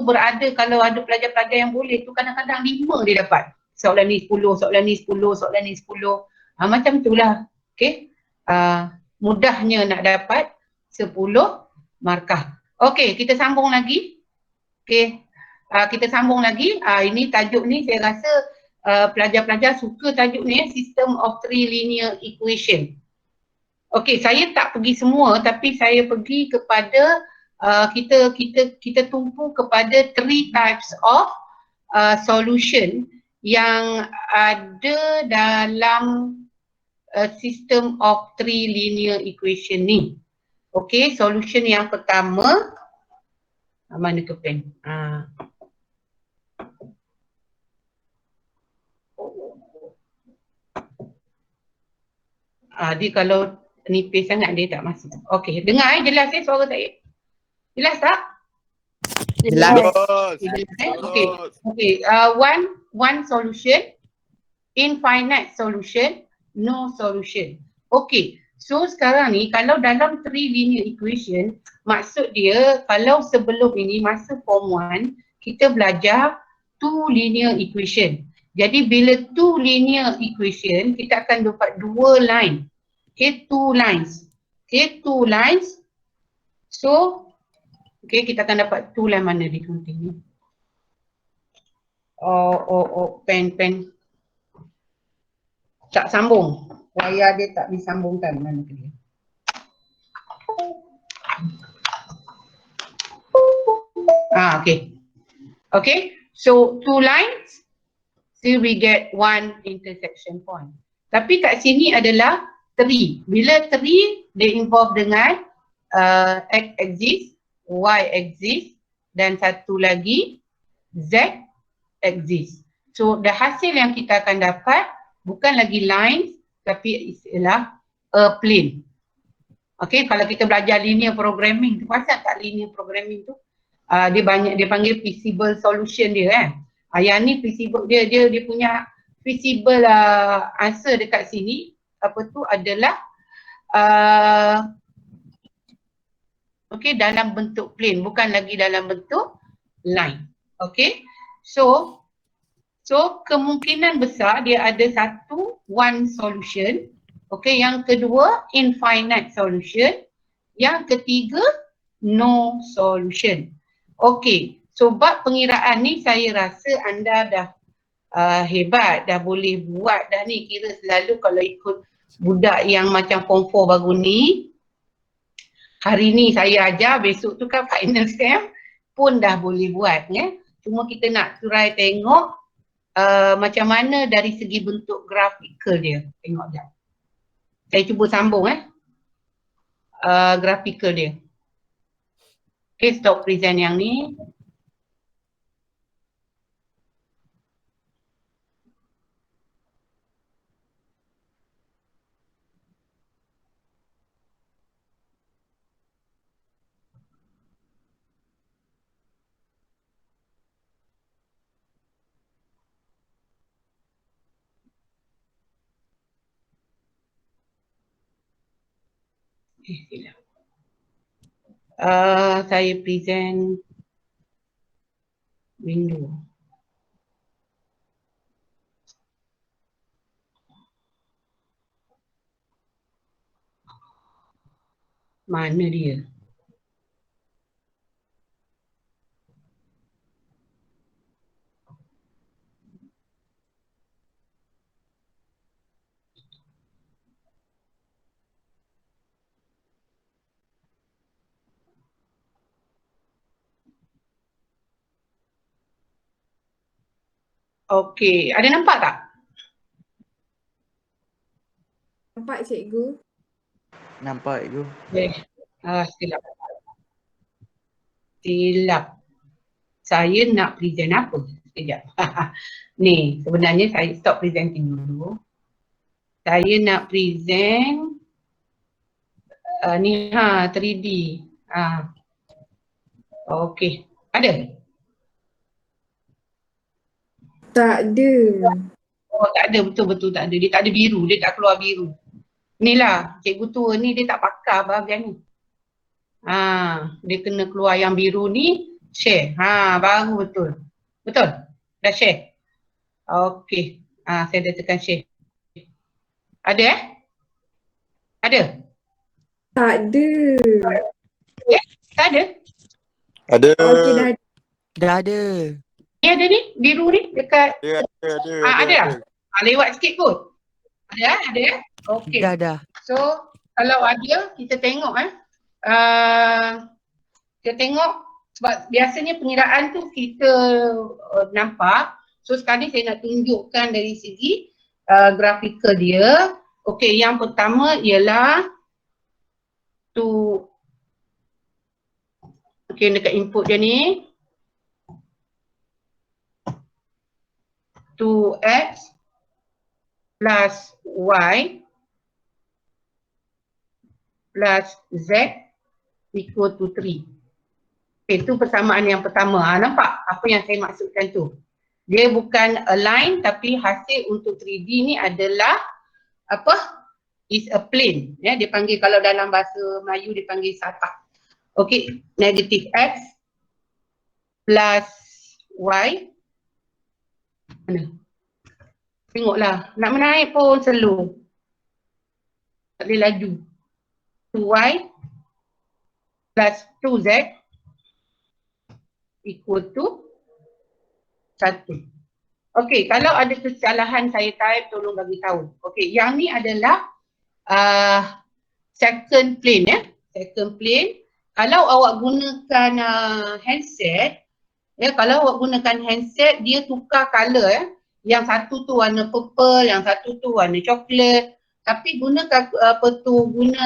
berada, kalau ada pelajar-pelajar yang boleh tu kadang-kadang 5 dia dapat. Soalan ni 10, soalan ni 10, soalan ni 10. Macam itulah. Okay. Mudahnya nak dapat 10 markah. Okay, kita sambung lagi. Okay. Kita sambung lagi. Ini tajuk ni saya rasa pelajar-pelajar suka tajuk ni, System of Three Linear Equation. Okay, saya tak pergi semua tapi saya pergi kepada kita tumpu kepada 3 types of solution yang ada dalam system of 3 linear equation ni. Okay, solution yang pertama, mana ke pen? Dia kalau nipis sangat dia tak masuk. Okay, dengar jelas suara saya? Jelas tak? Jelas. Okay. Okay. One solution, infinite solution, no solution. Okay. So sekarang ni kalau dalam 3 linear equation, maksud dia kalau sebelum ini masa form 1 kita belajar 2 linear equation. Jadi bila 2 linear equation kita akan dapat 2 line. Okay, 2 lines. Okay, 2 lines. So okay, kita akan dapat 2 line mana di counting ni. Pen. Tak sambung. Wayar dia tak disambungkan. Mana ke dia? Okay. Okay, so 2 lines. So we get 1 intersection point. Tapi kat sini adalah 3. Bila 3, dia involve dengan X axis, Y axis dan satu lagi Z axis. So the hasil yang kita akan dapat bukan lagi lines tapi ialah a plane. Okay, kalau kita belajar linear programming tu, pasal tak linear programming tu? Dia panggil feasible solution dia kan. Yang ni feasible, dia punya feasible answer dekat sini apa tu adalah okay, dalam bentuk plane, bukan lagi dalam bentuk line. Okay, so kemungkinan besar dia ada one solution. Okay, yang kedua infinite solution, yang ketiga no solution. Okay, so bab pengiraan ni saya rasa anda dah hebat, dah boleh buat dah ni. Kira selalu kalau ikut budak yang macam form 4 baru ni, hari ni saya ajar, besok tu kan final exam pun dah boleh buat ya. Cuma kita nak try tengok macam mana dari segi bentuk grafikal dia. Tengok sekejap. Saya cuba sambung grafikal dia. Okay, stop present yang ni. Silap. Saya present window. Mana dia? Okey, ada nampak tak? Nampak cikgu. Nampak cikgu. Silap. Silap. Saya nak present apa? Sekejap. Ni, sebenarnya saya stop presenting dulu. Saya nak present ni 3D. Okey. Ada? Tak ada. Oh, tak ada, betul-betul tak ada. Dia tak ada biru, dia tak keluar biru. Inilah, cikgu tua ni dia tak pakar bahagian ni. Dia kena keluar yang biru ni Share. Baru betul. Betul? Dah share? Okey. Saya dah tekan share. Ada Ada? Tak ada. Tak ada? Ada. Okey, dah ada. Dah ada. Ni ada ni? Biru ni? Dekat? Ada? Lewat sikit kot. Ada? Okey. Dah. So, kalau ada, kita tengok kita tengok sebab biasanya pengiraan tu kita nampak. So, sekarang ni saya nak tunjukkan dari segi grafika dia. Okey, yang pertama ialah dekat input dia ni 2x plus y plus z equal to 3. Okay, itu persamaan yang pertama. Nampak apa yang saya maksudkan tu? Dia bukan align tapi hasil untuk 3D ni adalah apa? Is a plane. Dia panggil, kalau dalam bahasa Melayu dia panggil satak. Okay, negative x plus y. Mana? Tengoklah, nak menaik pun slow. Tak boleh laju. 2y plus 2z equal to 1. Okey, kalau ada kesalahan saya type, tolong bagi tahu. Okey, yang ni adalah second plane Second plane. Kalau awak gunakan handset, kalau awak gunakan handset, dia tukar color Yang satu tu warna purple, yang satu tu warna coklat. Tapi guna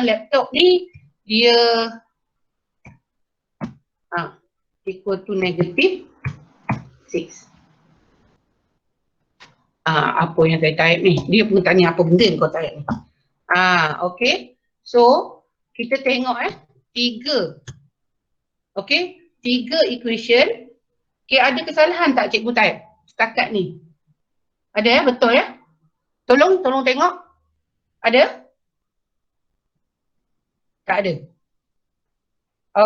laptop ni, dia equal to negative 6. Apa yang saya type ni? Dia pun tanya apa benda kau type ni. Okay. So, kita tengok 3. Okay. 3 equation. Okay, ada kesalahan tak cikgu type setakat ni? Ada betul ya? Tolong tengok. Ada? Tak ada.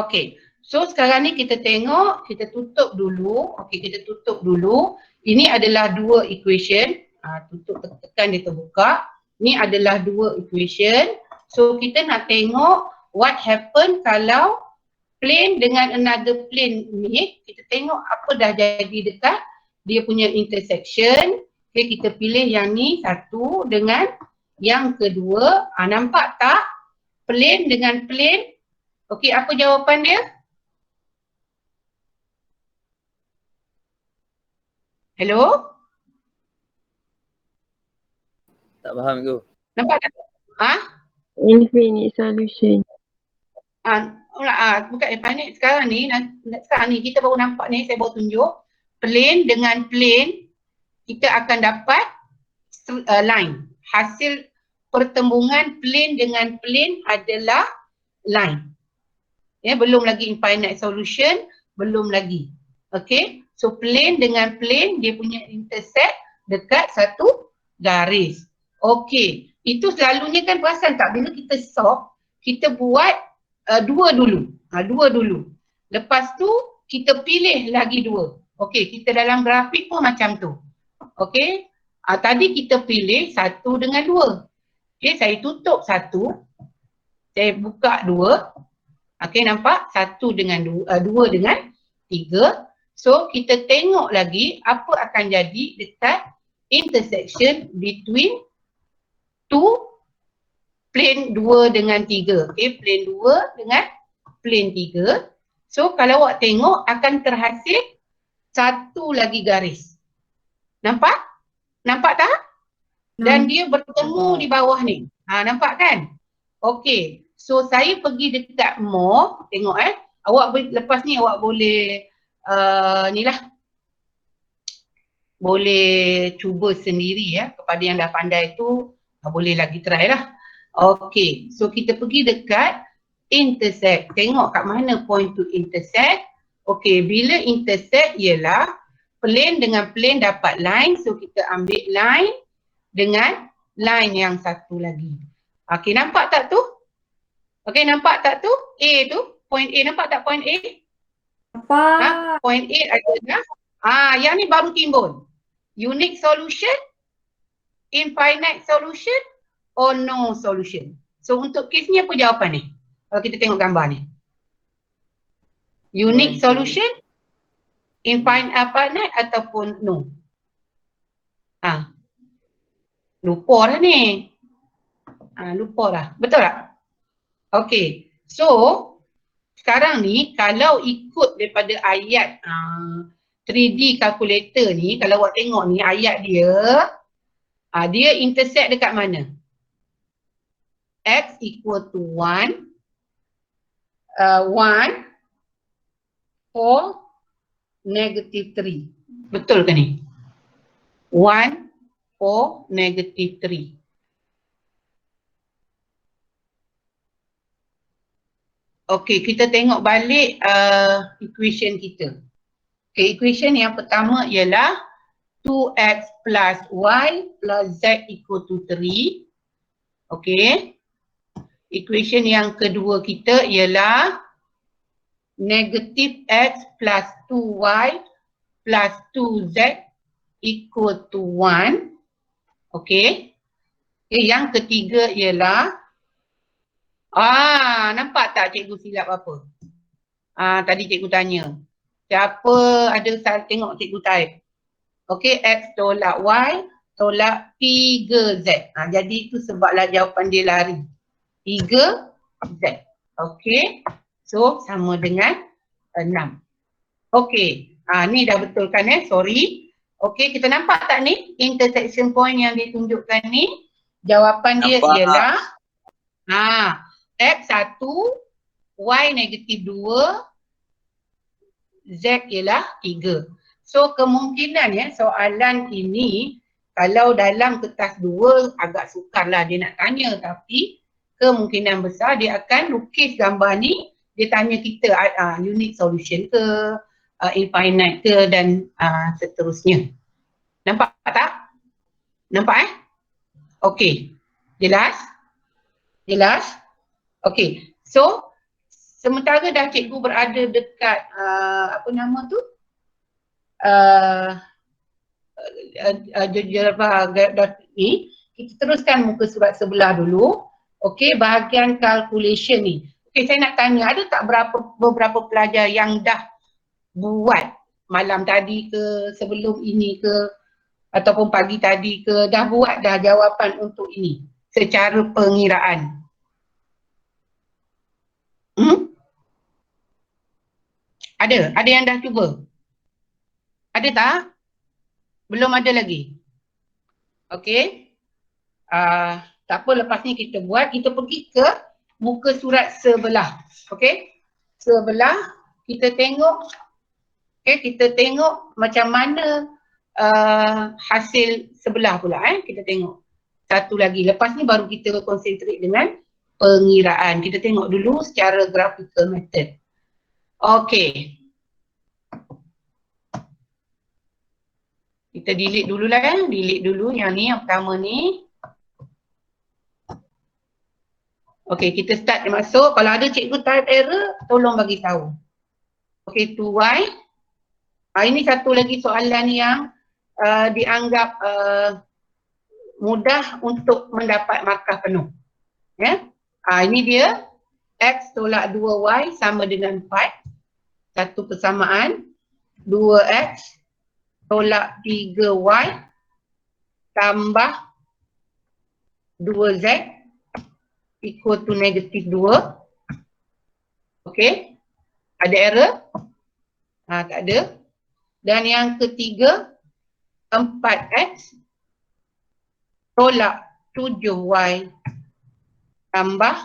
Okay. So sekarang ni kita tengok, kita tutup dulu. Okay, kita tutup dulu. Ini adalah 2 equation. Tutup, tekan dia terbuka. Ini adalah 2 equation. So kita nak tengok what happen kalau plane dengan another plane ni. Kita tengok apa dah jadi dekat dia punya intersection. Okay, kita pilih yang ni satu dengan yang kedua. Nampak tak? Plane dengan plane. Okay, apa jawapan dia? Hello? Tak faham tu. Nampak tak? Infinite solution. Bukan infinite. Sekarang ni kita baru nampak ni, saya baru tunjuk. Plane dengan plane, kita akan dapat line. Hasil pertembungan plane dengan plane adalah line. Belum lagi infinite solution, belum lagi. Okay, so plane dengan plane dia punya intersect dekat satu garis. Okay, itu selalunya kan perasan tak bila kita solve, kita buat dua dulu. Dua dulu. Lepas tu kita pilih lagi dua. Okay, kita dalam grafik pun macam tu. Okay, tadi kita pilih satu dengan dua. Okay, saya tutup satu, saya buka dua. Okay, nampak? Satu dengan dua dengan tiga. So, kita tengok lagi apa akan jadi dekat intersection between two plane 2 dengan 3. Okay, plane 2 dengan plane 3. So, kalau awak tengok akan terhasil satu lagi garis. Nampak? Nampak tak? Dan dia bertemu di bawah ni. Nampak kan? Okay. So, saya pergi dekat more. Tengok awak lepas ni awak boleh boleh cuba sendiri kepada yang dah pandai tu, boleh lagi try lah. Okay, so kita pergi dekat intersect. Tengok kat mana point to intersect. Okay, bila intersect ialah plane dengan plane dapat line. So kita ambil line dengan line yang satu lagi. Okay, nampak tak tu? Okay, nampak tak tu? A tu, point A, nampak tak point A? Nampak. Point 8 adalah yang ni baru timbul. Unique solution, infinite solution, or no solution. So untuk kes ni apa jawapan ni? Kalau kita tengok gambar ni. Unique solution, infinite ataupun no. Lupa dah ni. Lupa dah. Betul tak? Okay. So, sekarang ni kalau ikut daripada ayat 3D calculator ni, kalau awak tengok ni ayat dia, dia intersect dekat mana? X equal to 1, 1, 4, negative 3. Betul ke ni? 1, 4, negative 3. Okey, kita tengok balik equation kita. Okay, equation yang pertama ialah 2x plus y plus z equal to 3. Okay. Equation yang kedua kita ialah negative x plus 2y plus 2z equal to 1. Okay. Yang ketiga ialah nampak tak cikgu silap apa? Tadi cikgu tanya. Siapa ada tengok cikgu type? Okey, x tolak y tolak 3z. Jadi itu sebablah jawapan dia lari. 3z. Okey. So sama dengan 6. Okey. Ni dah betul kan Sorry. Okey, kita nampak tak ni intersection point yang ditunjukkan ni? Jawapan dia ialah X 1, Y negatif 2, Z ialah 3. So kemungkinan soalan ini kalau dalam kertas 2 agak sukarlah dia nak tanya, tapi kemungkinan besar dia akan lukis gambar ni, dia tanya kita unique solution ke, infinite ke dan seterusnya. Nampak tak? Nampak Okey. Jelas? Jelas? Okey. So sementara dah cikgu berada dekat ni, kita teruskan muka surat sebelah dulu. Okey, bahagian calculation ni. Okey, saya nak tanya, ada tak beberapa pelajar yang dah buat malam tadi ke, sebelum ini ke, ataupun pagi tadi ke, dah buat dah jawapan untuk ini secara pengiraan? Ada yang dah cuba? Ada tak? Belum ada lagi? Okey. Tak apa, lepas ni kita buat, kita pergi ke muka surat sebelah. Okey. Sebelah, kita tengok. Okey, kita tengok macam mana hasil sebelah pula kita tengok. Satu lagi. Lepas ni baru kita concentrate dengan pengiraan. Kita tengok dulu secara graphical method. Okey. Kita delete dulu lah delete dulu yang ni, yang pertama ni. Okey, kita start masuk. Kalau ada cikgu type error, tolong bagi tahu. Okey, 2y. Ini satu lagi soalan yang dianggap mudah untuk mendapat markah penuh. Ini dia. X tolak 2y sama dengan 4. Satu persamaan. 2x tolak 3y tambah 2z equal to negatif 2. Okey. Ada error? Tak ada. Dan yang ketiga, 4x tolak 7y tambah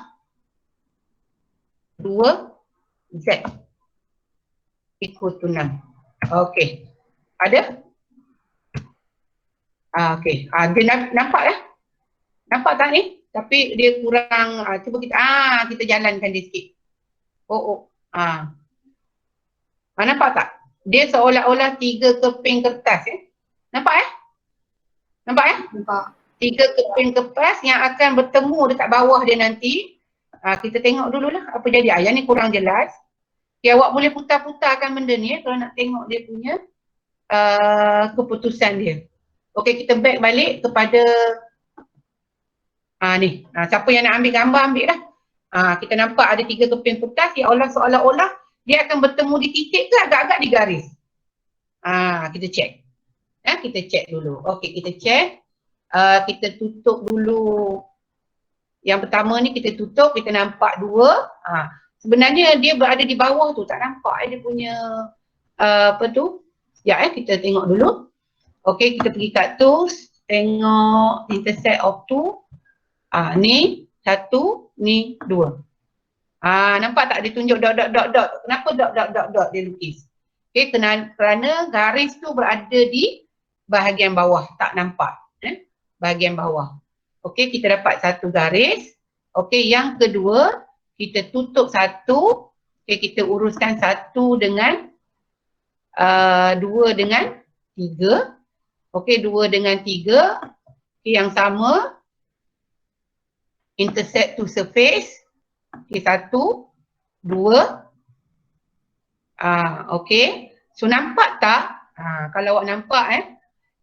2z equal to 6. Okey. Ada? Okey. Dia nampak Nampak tak ni? Tapi dia kurang, cuba kita jalankan dia sikit. Nampak tak? Dia seolah-olah 3 keping kertas Nampak Nampak Nampak. 3 keping kertas yang akan bertemu dekat bawah dia nanti. Kita tengok dululah apa jadi. Yang ni kurang jelas. Okay, awak boleh putar-putarkan benda ni kalau nak tengok dia punya keputusan dia. Okay, kita back balik kepada ni. Siapa yang nak ambil gambar, ambil lah. Kita nampak ada 3 keping kertas yang seolah-olah dia akan bertemu di titik ke agak-agak di garis. Kita check. Kita check dulu. Okay, kita check. Kita tutup dulu. Yang pertama ni kita tutup, kita nampak 2. Sebenarnya dia berada di bawah tu, tak nampak dia punya apa tu. Kita tengok dulu. Okay, kita pergi kat tools, tengok intersect of 2. Ni 1, ni 2. Nampak tak dia tunjuk dot. Kenapa dot dia lukis? Okay, kerana garis tu berada di bahagian bawah, tak nampak. Bahagian bawah. Okay, kita dapat 1 garis. Okay, yang kedua, kita tutup 1. Okay, kita uruskan 1 dengan 2 dengan 3. Okay, 2 dengan 3. Okay, yang sama. Intersect to surface. Okay, 1, 2. Okay. So, nampak tak? Kalau awak nampak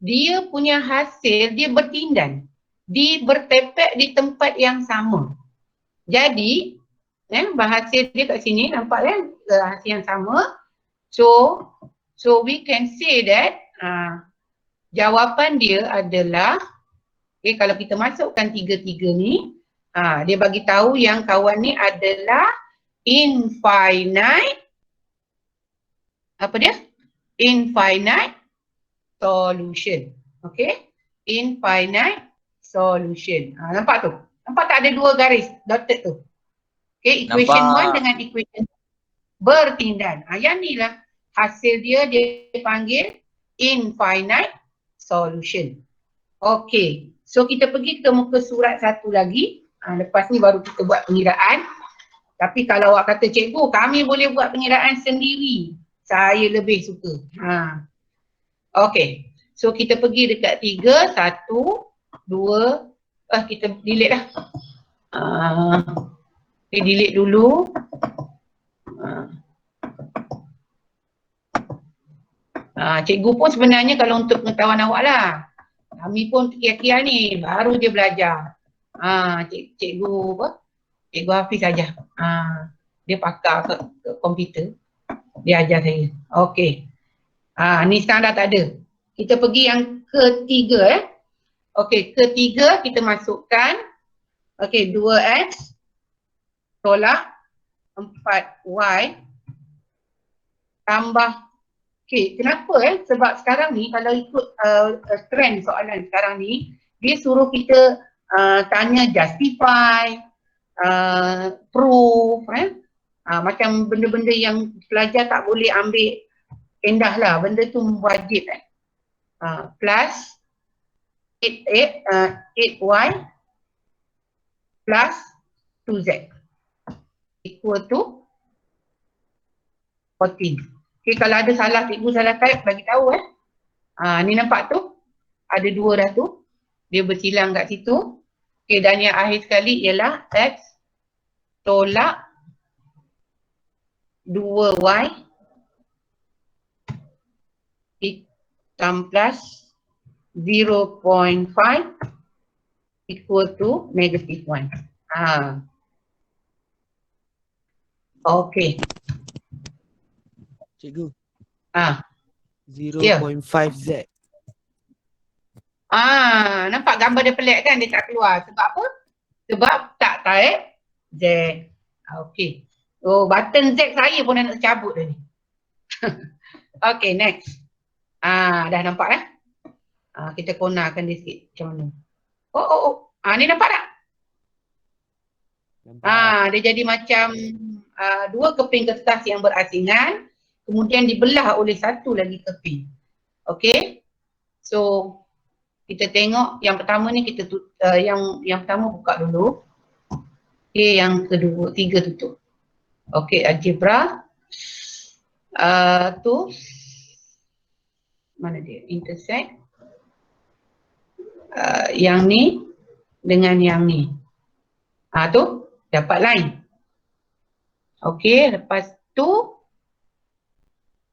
dia punya hasil, dia bertindan. Dia bertepek di tempat yang sama. Jadi, hasil dia kat sini, nampak kan? Hasil yang sama. So we can say that jawapan dia adalah, kalau kita masukkan 3 ni, dia bagi tahu yang kawan ni adalah infinite, apa dia? Infinite solution. Okay? Infinite solution. Nampak tu? Nampak tak ada 2 garis dotted tu? Okay, equation 1 dengan equation bertindan. Yang ni lah hasil dia panggil infinite solution. Okay, so kita pergi ke muka surat 1 lagi. Lepas ni baru kita buat pengiraan. Tapi kalau awak kata, cikgu kami boleh buat pengiraan sendiri, saya lebih suka. Okay, so kita pergi dekat 3, 1, 2, kita delete lah. Okay, delete dulu. Cikgu pun sebenarnya kalau untuk pengetahuan awak lah, kami pun kial-kial ni, baru dia belajar. Cikgu apa? Cikgu Hafiz ajar. Dia pakar ke komputer. Dia ajar saya. Okay. Ni sekarang dah tak ada. Kita pergi yang ketiga Okay, ketiga kita masukkan. Okay, 2x tolak 4y tambah. Okay, kenapa sebab sekarang ni kalau ikut trend soalan sekarang ni, dia suruh kita tanya justify, proof, macam benda-benda yang pelajar tak boleh ambil endah lah, benda tu wajib plus 8y plus 2z equal to 14. Okay, kalau ada salah, cikgu salah type, bagi tahu ni nampak tu, ada 2 dah tu, dia bersilang kat situ. Okay, dan yang akhir sekali ialah x tolak 2y hitam plus 0.5 equal to negative 1. Okay. Cikgu. 0.5z.0.5Z. Nampak gambar dia pelik kan? Dia tak keluar. Sebab apa? Sebab tak type Z. Okay. Oh, button Z saya pun nak cabut dah ni. Okay, next. Dah nampak dah? Kita konakan dia sikit. Macam mana? Ni nampak tak? Dia jadi macam 2 keping kertas yang berasingan, kemudian dibelah oleh 1 lagi keping. Okay. So, kita tengok yang pertama ni kita yang pertama buka dulu. Okay, yang kedua, 3 tutup. Okay, algebra. Tu mana dia? Intersect. Yang ni dengan yang ni. Tu dapat line. Okay, lepas tu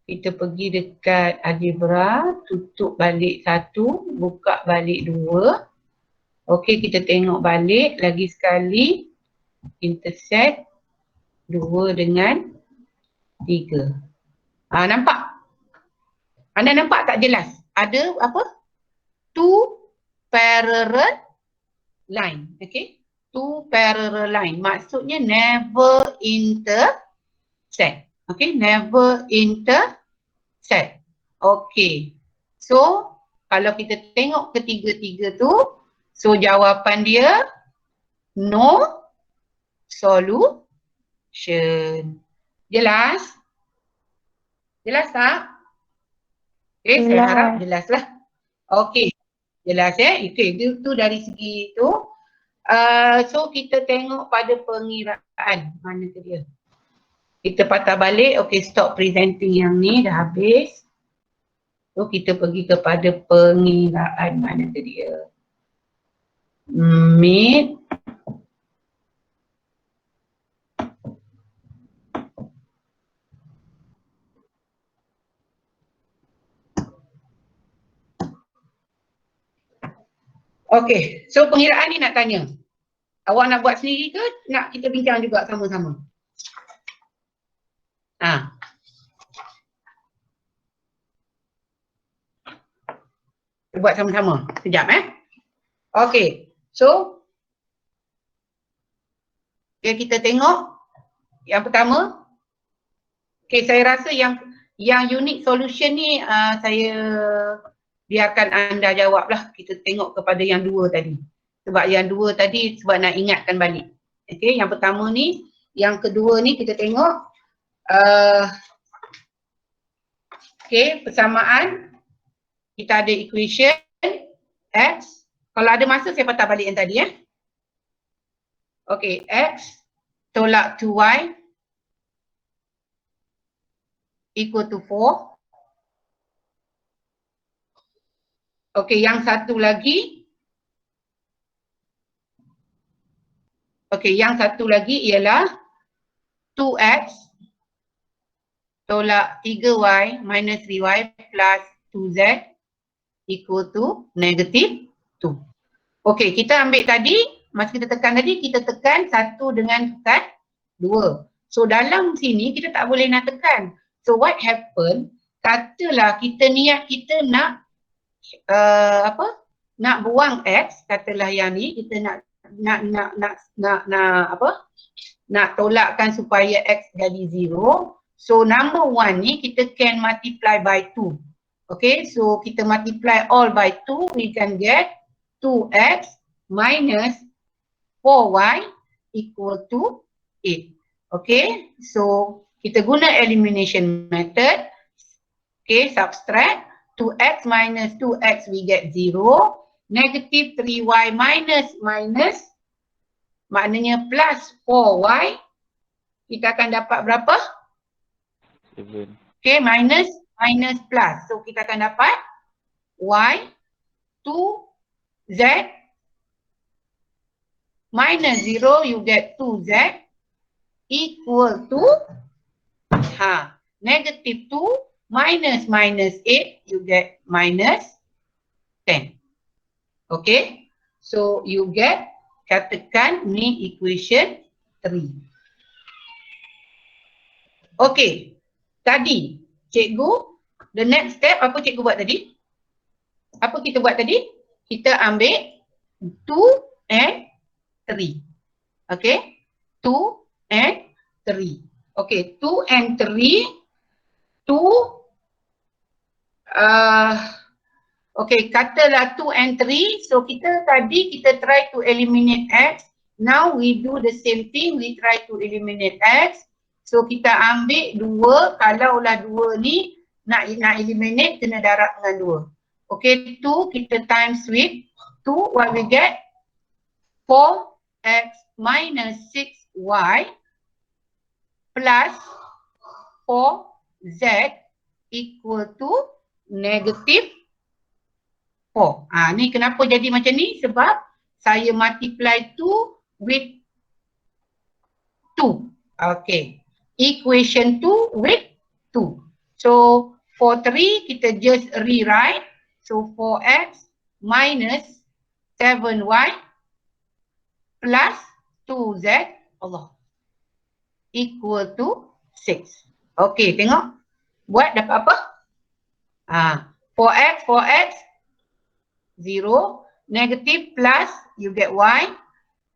Kita pergi dekat algebra, tutup balik 1, buka balik 2. Okey, kita tengok balik lagi sekali. Intersect 2 dengan 3. Nampak? Anda nampak tak jelas? Ada apa? 2 parallel line. Okey? 2 parallel line. Maksudnya never intersect. Okey? Never intersect. Okey. So, kalau kita tengok ketiga-tiga tu, so jawapan dia no solution. Jelas? Jelas tak? Okay, saya Jelas. harap jelas lah. Okey. Jelas Okay, itu dari segi itu. So kita tengok pada pengiraan. Mana tu dia? Kita patah balik. Okay, stop presenting yang ni dah habis. So kita pergi kepada pengiraan. Mana tu dia? Mid. Okay, so pengiraan ni nak tanya. Awak nak buat sendiri ke nak kita bincang juga sama-sama? Kita buat sama-sama. Sekejap Okay, so kita tengok yang pertama. Okay, saya rasa yang unique solution ni saya biarkan anda jawab lah. Kita tengok kepada yang dua tadi. Sebab yang dua tadi sebab nak ingatkan balik. Okay, yang pertama ni, yang kedua ni kita tengok. Okay, persamaan. Kita ada equation X. Kalau ada masa saya patah balik yang tadi Okay, X tolak 2Y equal to 4. Okay, yang satu lagi. Okay, yang satu lagi ialah 2X tolak 3Y minus 3Y plus 2Z equal to negative 2. Okay, kita ambil tadi, masa kita tekan tadi, kita tekan 1 dengan tekan 2. So dalam sini kita tak boleh nak tekan. So what happen, katalah kita niat kita nak nak buang X, katalah yang ni kita nak tolakkan supaya X jadi 0. So number 1 ni kita can multiply by 2. Okay, so kita multiply all by 2, we can get 2X minus 4Y equal to 8. Okay, so kita guna elimination method. Okay, subtract 2x minus 2x we get 0. Negative 3y minus maknanya plus 4y. Kita akan dapat berapa? 7. Okay, minus plus. So kita akan dapat y 2z minus 0 you get 2z equal to negative 2 minus 8 you get minus 10. Okay, so you get, katakan ni equation 3. Okay, tadi cikgu, the next step apa cikgu buat tadi? Apa kita buat tadi? Kita ambil 2 and 3. Okay, 2 and 3. Okay, 2 and 3. 2 okay, katalah 2 and 3. So kita try to eliminate X. Now we do the same thing, we try to eliminate X. So kita ambil 2, kalaulah 2 ni nak eliminate kena darab dengan 2. Okay, 2 kita times with 2, what we get? 4x minus 6y plus 4z equal to negative 4. Ni kenapa jadi macam ni? Sebab saya multiply 2 with 2. Okay. Equation 2 with 2. So for 3 kita just rewrite. So 4x minus 7y plus 2z Allah equal to 6. Okay, tengok. Buat dapat apa? 4x 0, negative plus you get y,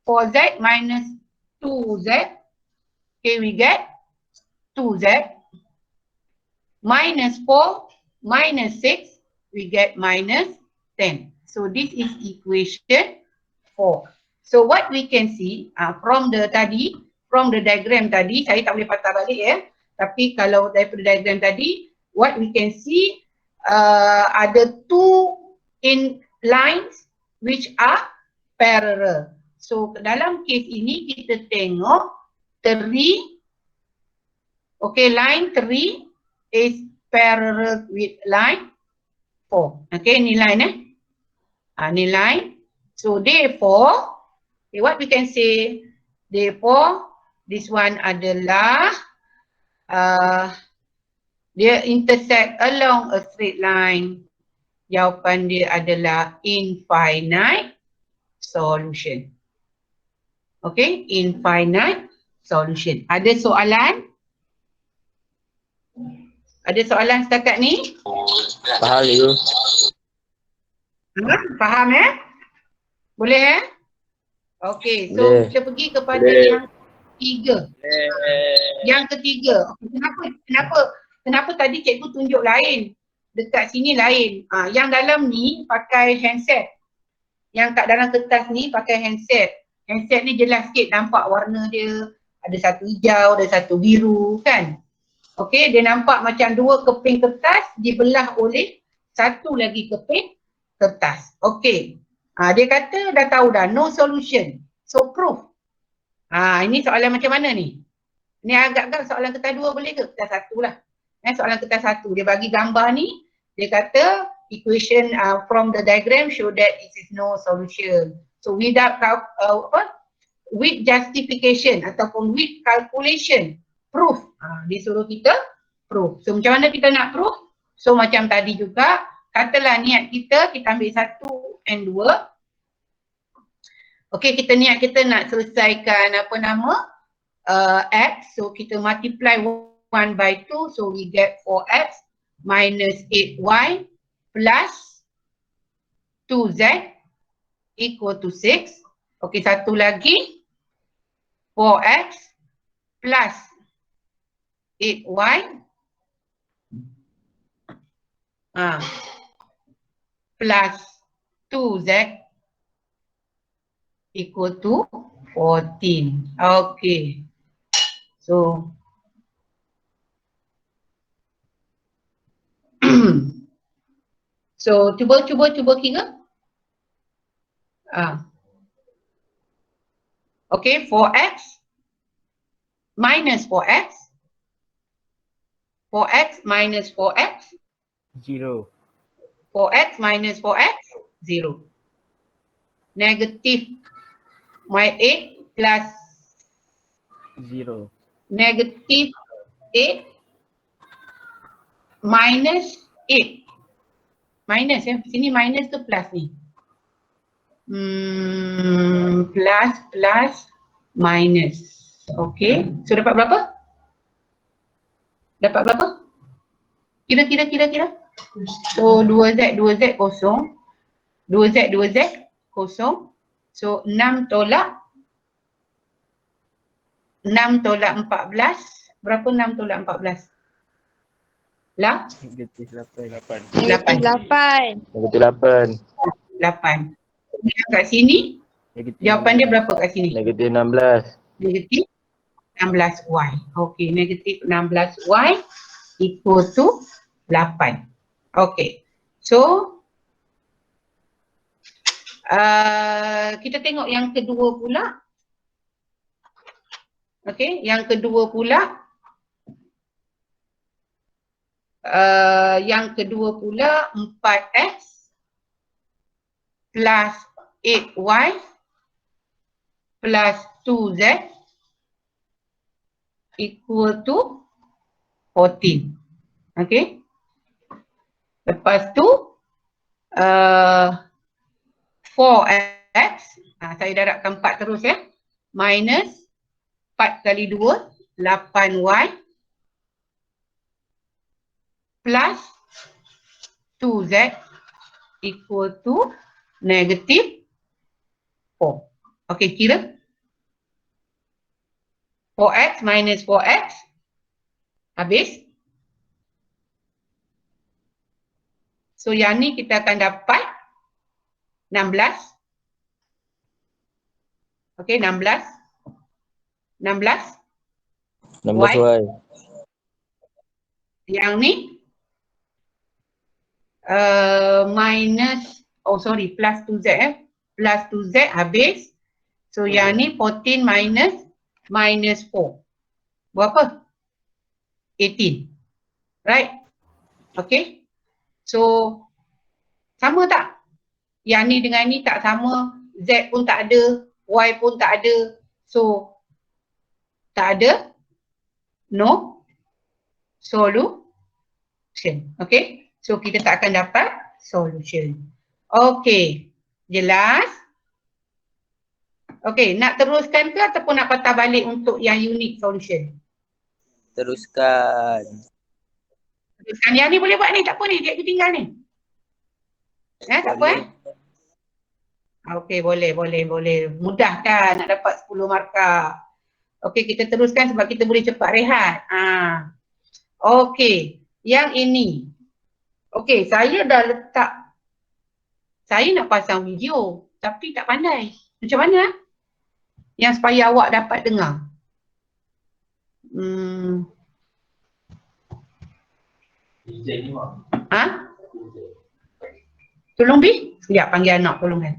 4z minus 2z, okay, we get 2z, minus 4 minus 6, we get minus 10. So this is equation 4. So what we can see from the diagram tadi, saya tak boleh patah balik ya. Tapi kalau daripada diagram tadi, what we can see ada 2 in lines which are parallel. So dalam case ini kita tengok 3, okay, line 3 is parallel with line 4. Okay, ni line ni line. So therefore, okay, what we can say, therefore this one adalah dia intersect along a straight line. Jawapan dia adalah infinite solution. Okay, infinite solution. Ada soalan? Ada soalan setakat ni? Faham cikgu? Faham Boleh Okay, so Boleh. kita pergi kepada Boleh. yang ketiga. Yang ketiga, kenapa tadi cikgu tunjuk lain? Dekat sini lain. Yang dalam ni pakai handset. Yang kat dalam kertas ni pakai handset. Handset ni jelas sikit nampak warna dia. Ada satu hijau, ada satu biru kan. Okay, dia nampak macam 2 keping kertas dibelah oleh satu lagi keping kertas. Okay. Dia kata dah tahu dah, no solution. So proof. Ini soalan macam mana ni? Ni agak-agak soalan kertas 2 boleh ke? Kertas 1 lah. Soalan kertas 1. Dia bagi gambar ni. Dia kata equation from the diagram show that it is no solution. So without with justification ataupun with calculation, proof. Dia suruh kita proof. So macam mana kita nak proof? So macam tadi juga, katalah niat kita ambil 1 and 2. Okay, kita niat kita nak selesaikan x. So kita multiply 1 by 2. So we get 4x minus 8y plus 2z equal to 6. Okay, satu lagi. 4x plus 8y plus 2z equal to 14. Okay. So so cuba kira. Okay, 4x minus 4x. 4x minus 4x. 0. 4x minus 4x. 0. Negative y8 plus 0. negative 8 minus 8. Minus sini minus tu plus ni. Plus minus. Okay. So dapat berapa? Kira. So 2z kosong. 2z kosong. So 6 tolak 14. Berapa 6 tolak 14? Negatif 8. 8. Negatif 8. 8. Yang kat sini, jawapan dia berapa kat sini? Negatif 16. Negatif 16y. Okay, negatif 16y equal to 8. Okay. So, kita tengok yang kedua pula. Okay, yang kedua pula. Yang kedua pula 4x plus 8y plus 2z equal to 14. Okay. Lepas tu 4x, saya darabkan 4 terus ya. Minus 4 kali 2, 8y plus 2z equal to negative 4. Okay, kira 4x minus 4x habis. So yang ni kita akan dapat 16. Okay, 16. 16Y. Yang ni minus, plus 2z plus 2z habis. So yang ni 14 minus 4. Berapa? 18. Right? Okay. So sama tak? Yang ni dengan ni tak sama. Z pun tak ada, Y pun tak ada. So tak ada. No solution. Okay. So kita tak akan dapat solution. Okay. Jelas? Okay. Nak teruskan ke ataupun nak patah balik untuk yang unique solution? Teruskan. Teruskan. Yang ni boleh buat ni. Tak apa ni. Cikgu tinggal ni. Tak apa Okay. Boleh. Mudah kan nak dapat 10 markah. Okay. Kita teruskan sebab kita boleh cepat rehat. Okay. Yang ini. Okay. Saya dah letak. Saya nak pasang video. Tapi tak pandai. Macam mana? Yang supaya awak dapat dengar. Tolong Bi. Sekejap panggil anak tolong kan.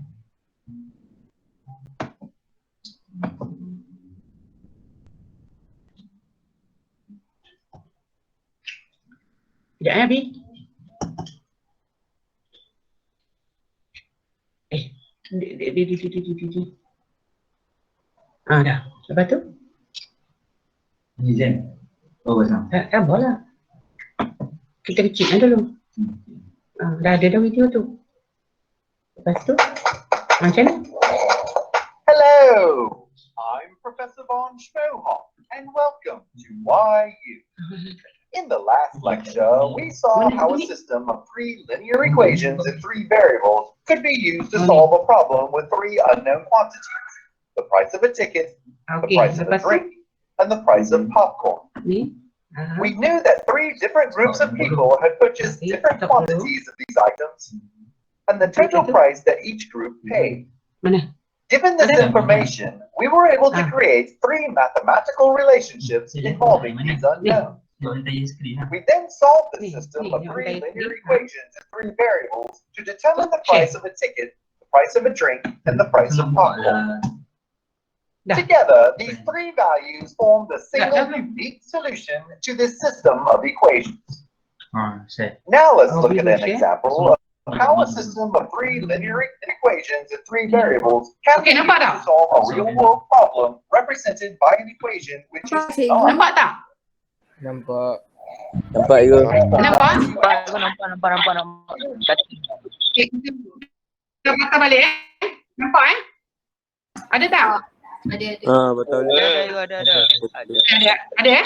Sekejap ya Bi. Dah. Lepas tu? Izin. Oh, pasang. Tak boleh. Kita kecilkan dulu. Dah ada dah video tu. Lepas tu, macam mana? Hello, I'm Professor Von Schmohop, and welcome to YU. In the last lecture, we saw how a system of 3 linear equations and 3 variables could be used to solve a problem with 3 unknown quantities: the price of a ticket, the price of a drink, and the price of popcorn. We knew that 3 different groups of people had purchased different quantities of these items, and the total price that each group paid. Given this information, we were able to create 3 mathematical relationships involving these unknowns. We then solved the system of 3 linear equations and 3 variables to determine the price of a ticket, the price of a drink, and the price of popcorn. Together, these 3 values formed a single unique solution to this system of equations. Now let's look at an example of how a system of 3 linear equations and 3 variables can be used to solve a real-world problem represented by an equation which is not. Nampak tak? Nampak. Nampak ke? Nampak? Nampak. Okay, kita patah balik Nampak Ada tak? Betul. Ada.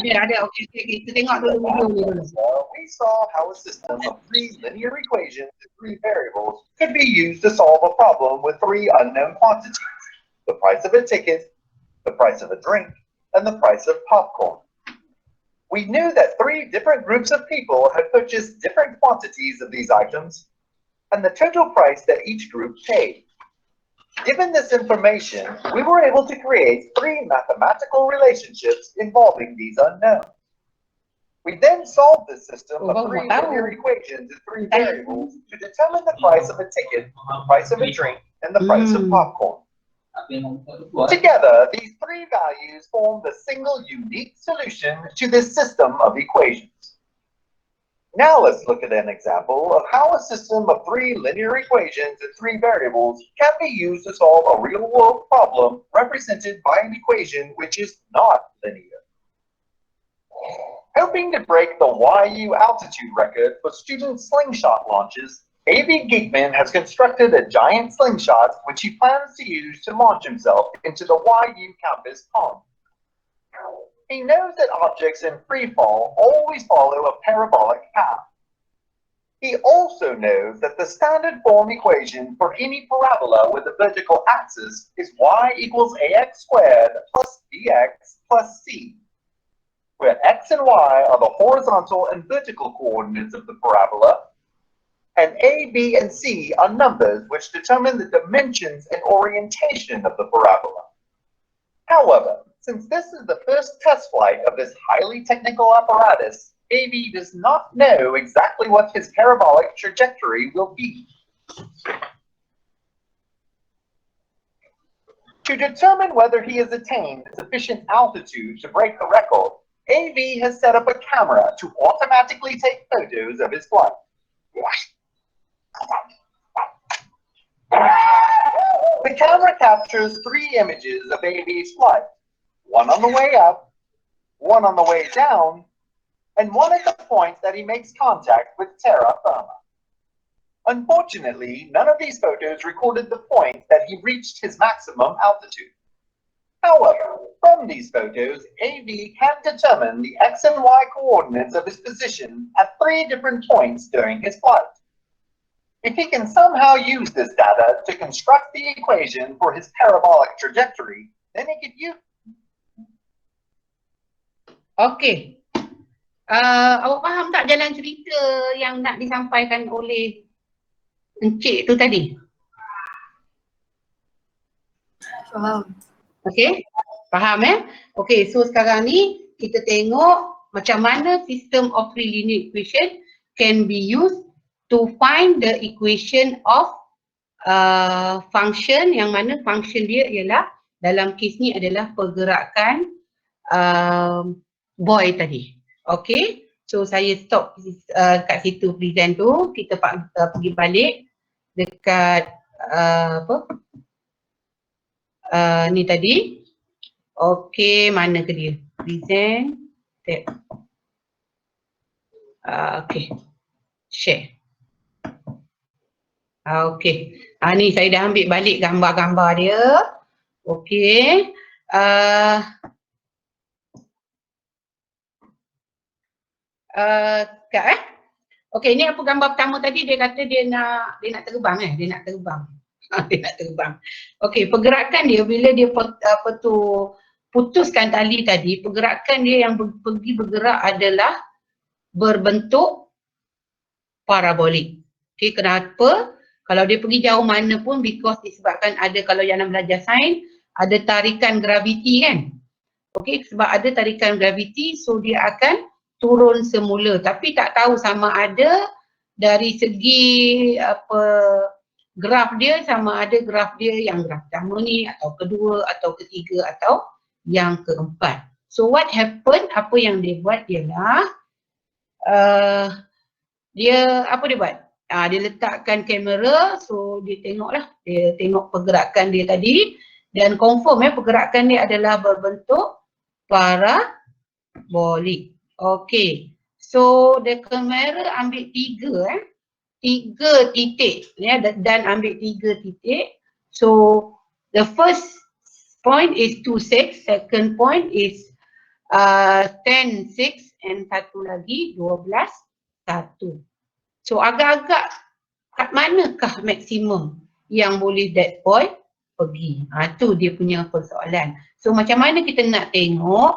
Ada. Okey, kita tengok dulu video ni dulu. We saw how a system of 3 linear equations and 3 variables could be used to solve a problem with 3 unknown quantities: the price of a ticket, the price of a drink, and the price of popcorn. We knew that 3 different groups of people had purchased different quantities of these items, and the total price that each group paid. Given this information, we were able to create 3 mathematical relationships involving these unknowns. We then solved this system of 3 linear equations and 3 variables to determine the price of a ticket, the price of a drink, and the price of popcorn. Together, these 3 values formed a single unique solution to this system of equations. Now let's look at an example of how a system of 3 linear equations and 3 variables can be used to solve a real-world problem represented by an equation which is not linear. Hoping to break the YU altitude record for student slingshot launches, A.B. Geekman has constructed a giant slingshot which he plans to use to launch himself into the YU campus pond. He knows that objects in free fall always follow a parabolic path. He also knows that the standard form equation for any parabola with a vertical axis is y equals ax squared plus bx plus c, where x and y are the horizontal and vertical coordinates of the parabola, and a, b, and c are numbers which determine the dimensions and orientation of the parabola. However, since this is the first test flight of this highly technical apparatus, AB does not know exactly what his parabolic trajectory will be. To determine whether he has attained sufficient altitude to break the record, AB has set up a camera to automatically take photos of his flight. The camera captures 3 images of AB's flight, one on the way up, one on the way down, and one at the point that he makes contact with terra firma. Unfortunately, none of these photos recorded the point that he reached his maximum altitude. However, from these photos, AV can determine the x and y coordinates of his position at 3 different points during his flight. If he can somehow use this data to construct the equation for his parabolic trajectory, then he could use. Okey. Awak faham tak jalan cerita yang nak disampaikan oleh Encik tu tadi? Faham. Okey? Faham Okey, so sekarang ni kita tengok macam mana system of three linear equation can be used to find the equation of function, yang mana function dia ialah dalam kes ni adalah pergerakan boy tadi. Okey, so saya stop kat situ present tu. Kita pergi balik dekat ni tadi. Okey, mana ke dia? Present tab. Okey, share. Okey, ni saya dah ambil balik gambar-gambar dia. Okey, okey, ni apa gambar pertama tadi, dia kata dia nak terbang dia nak terbang. Dia nak terbang. Okey, pergerakan dia bila dia putuskan tali tadi, pergerakan dia yang pergi bergerak adalah berbentuk parabolik. Okey, kenapa? Kalau dia pergi jauh mana pun, because disebabkan ada, kalau yang nak belajar sains, ada tarikan graviti kan. Okey, sebab ada tarikan graviti, so dia akan turun semula, tapi tak tahu sama ada dari segi graf dia, sama ada graf dia yang graf pertama ni atau kedua atau ketiga atau yang keempat. So what happened, apa yang dia buat ialah dia buat? Dia letakkan kamera, so dia tengoklah, dia tengok pergerakan dia tadi dan confirm pergerakan dia adalah berbentuk parabolik. Okey, so the camera ambil 3 titik dan ambil 3 titik. So the first point is 2,6, second point is 10,6 and satu lagi 12,1. So agak-agak kat manakah maksimum yang boleh that boy pergi? Tu dia punya persoalan. So macam mana kita nak tengok?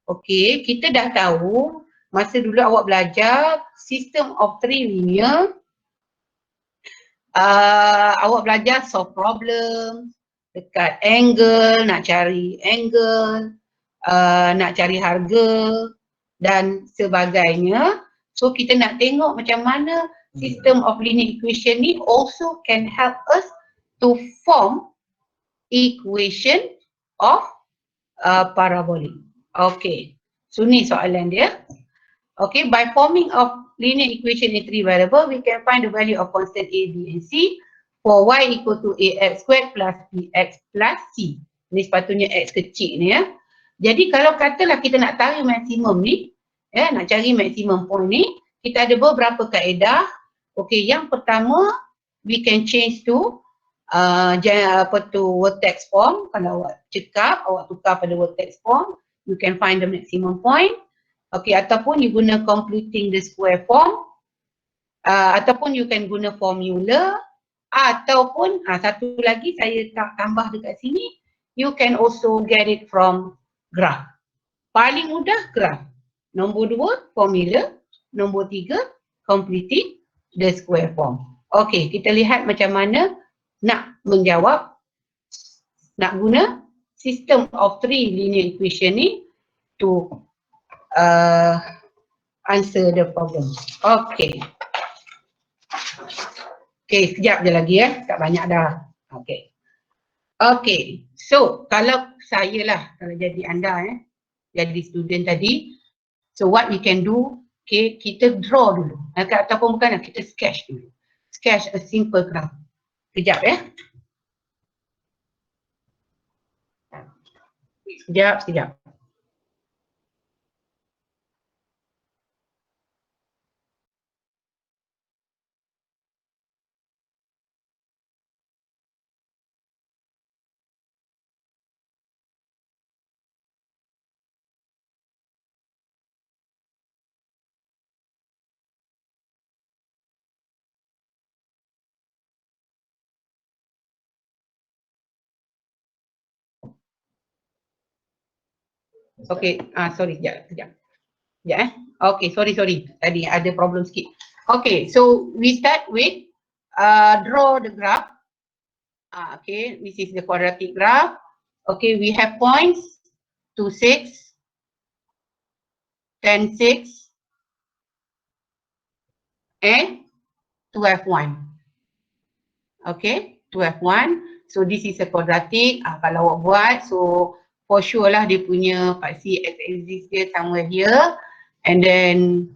Okey, kita dah tahu masa dulu awak belajar system of three linear, awak belajar solve problem dekat angle, nak cari angle, nak cari harga dan sebagainya. So kita nak tengok macam mana system of linear equation ni also can help us to form equation of parabolic. Okay, so ni soalan dia. Okay, by forming of linear equation in 3 variable, we can find the value of constant A, B and C for y equal to ax squared plus bx plus c. Ni sepatutnya x kecil ni Jadi kalau katalah kita nak tarik maksimum ni, Nak cari maximum point ni, kita ada beberapa kaedah. Okay, yang pertama, we can change to vertex form. Kalau awak cekap, awak tukar pada vertex form, you can find the maximum point. Okay, ataupun you guna completing the square form, ataupun you can guna formula, ataupun satu lagi saya tambah dekat sini, you can also get it from graph. Paling mudah graph. Nombor 2 formula, nombor 3 completing the square form. Okay, kita lihat macam mana nak menjawab, nak guna system of 3 linear equation ni to answer the problem. Okay. Okay, sekejap je lagi tak banyak dah. Okay. Okay, so kalau saya lah, kalau jadi anda jadi student tadi, so what we can do, okay, kita draw dulu. Ataupun bukan, kita sketch dulu. Sketch a simple graph. Sekejap Sekejap. Okay, sorry, sekejap. Okay, sorry. Tadi ada problem sikit. Okay, so we start with draw the graph. Okay, this is the quadratic graph. Okay, we have points 2, 6, 10, 6, and 12, 1. Okay, 12, 1. So this is a quadratic. Kalau awak buat, so for sure lah dia punya paksi x-axis dia somewhere here, and then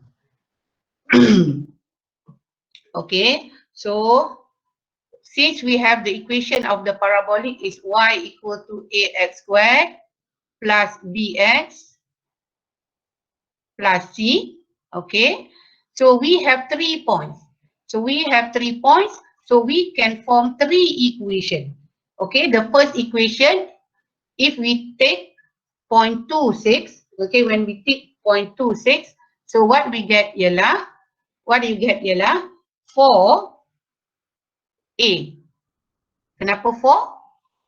okay, so since we have the equation of the parabolic is y equal to ax squared plus bx plus c, okay, so we have 3 points. So we can form 3 equations. Okay, the first equation, if we take 0.26, okay, when we take 0.26, so what we get ialah, 4a. Kenapa 4?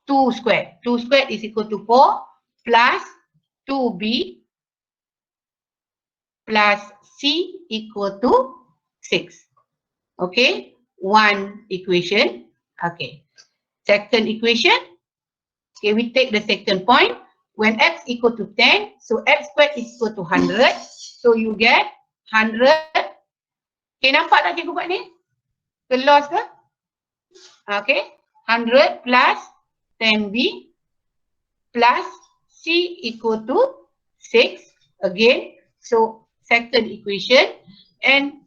2 squared. 2 squared is equal to 4 plus 2b plus c equal to 6. Okay, one equation. Okay, second equation. Okay, we take the second point. When x equal to 10, so x squared is equal to 100. So you get 100. Okay, nampak tak cikgu buat ni? Kelos ke? Okay, 100 plus 10b plus c equal to 6. Again, so second equation, and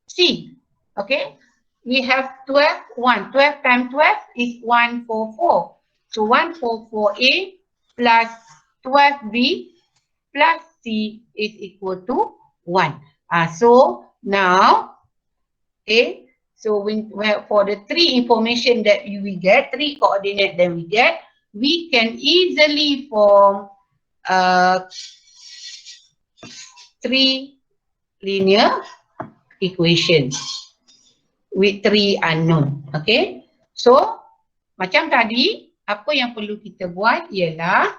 c. Okay, we have 12, 1. 12 times 12 is 144. So 144a plus 12b plus c is equal to 1. So now, okay, so for the 3 information that we get, 3 coordinate that we get, we can easily form 3 linear equations with 3 unknown. Okay, so macam tadi, apa yang perlu kita buat ialah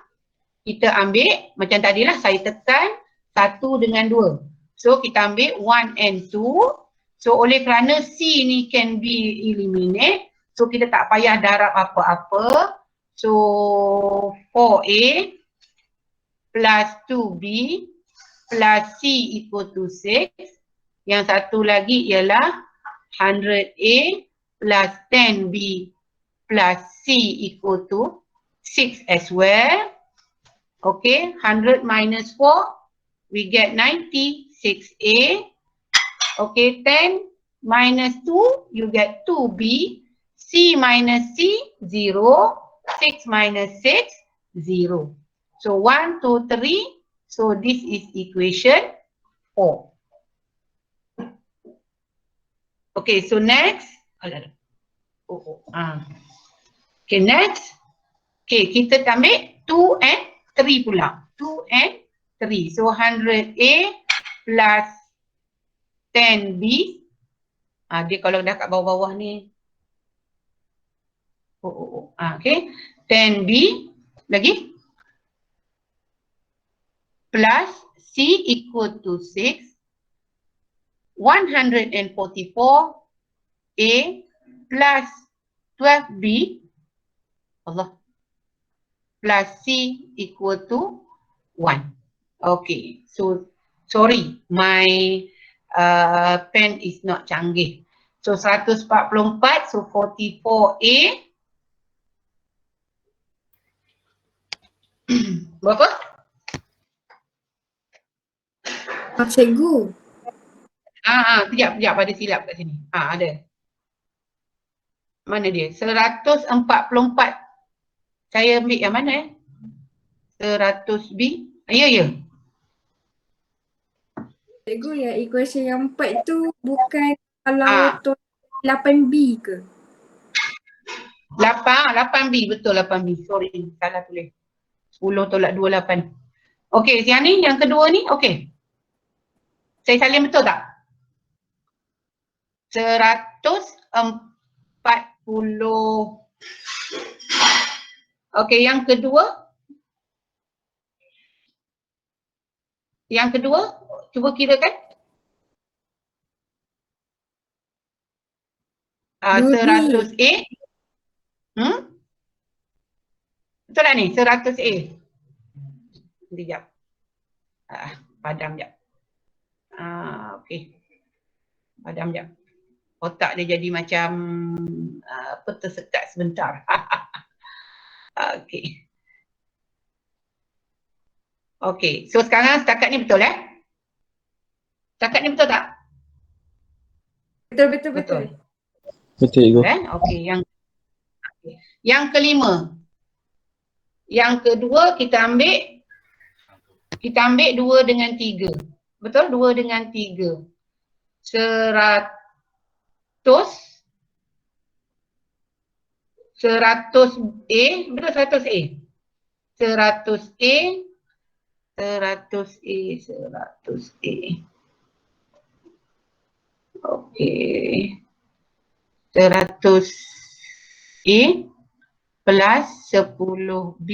kita ambil macam tadilah, saya tekan 1 dengan 2. So kita ambil 1 and 2. So oleh kerana C ni can be eliminate, so kita tak payah darab apa-apa. So 4A plus 2B plus C equal to 6. Yang satu lagi ialah 100A plus 10B plus C equal to 6 as well. Okay, 100 minus 4, we get 90, 6A. Okay, 10 minus 2, you get 2B. C minus C, 0. 6 minus 6, 0. So 1, 2, 3. So this is equation 4. Okay, so next. Okay, next. Okay, kita ambil 2 and 3 pula. 2 and 3. So 100A plus 10B. Dia kalau dah kat bawah-bawah ni. Okay. 10B lagi. Plus C equal to 6. 144A plus 12B. Allah. Plus C equal to 1. Okay. So, sorry. My pen is not canggih. So 144, so 44A. Berapa? Cikgu. Sekejap ada silap kat sini. Ada. Mana dia? 144. Saya ambil yang mana 100B. Ya. Cikgu, yang equation yang 4 tu bukan kalau 8B ke? 8B, betul 8B. Sorry, salah tulis. 10 tolak 28. Okey, yang ni, yang kedua ni, okey. Saya salin betul tak? 140. Okey, yang kedua. Yang kedua, cuba kirakan. 100A. Betul tak ni? 100A. Sekejap. Padam sekejap. Okey. Padam sekejap. Otak dia jadi macam tersekat sebentar. Okey. Okey. So sekarang setakat ni betul Setakat ni betul tak? Betul. Betul, Cikgu. Okey. Yang kelima. Yang kedua kita ambil 2 dengan 3. Betul? 2 dengan 3. 100A. 100A. 100A. Okey. 100A plus 10B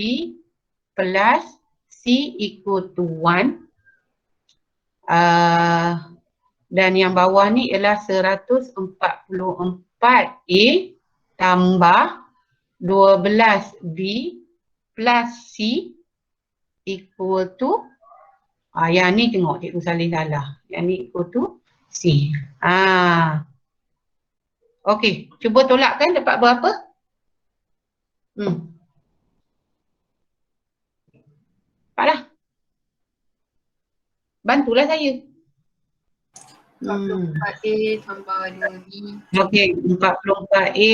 plus C equal to 1. Dan yang bawah ni ialah 144A tambah 12B plus C equal to yang ni tengok cikgu salin salah. Yang ni equal to C. Okey, cuba tolakkan dapat berapa? Dapatlah. Bantulah saya. 44A tambah 2B. Okey, 44A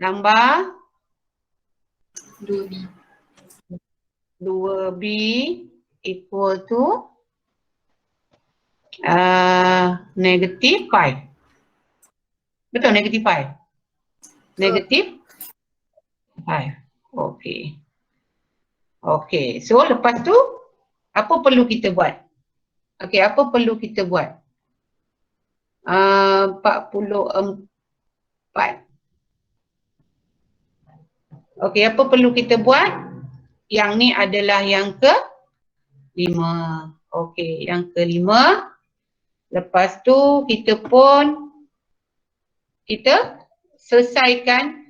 tambah 2B. 2B equal to negative 5. Betul, negative 5. Negative 5. Okey. Okey, so lepas tu apa perlu kita buat? Okey, apa perlu kita buat? 44. Okey, apa perlu kita buat? Yang ni adalah yang ke-5. Okey, yang ke-5. Lepas tu kita selesaikan.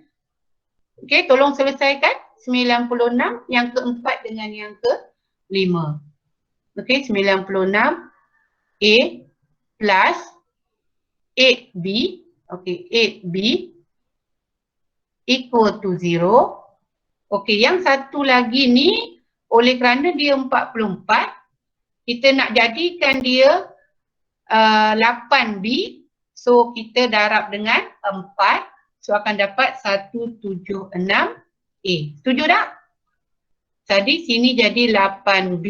Okey, tolong selesaikan 96 yang ke-4 dengan yang ke-5. Okey, 96A plus 8B. Okey, 8B equal to 0. Okey, yang satu lagi ni oleh kerana dia 44, kita nak jadikan dia 8B. So kita darab dengan 4. So akan dapat 176A. Setuju tak? Tadi sini jadi 8B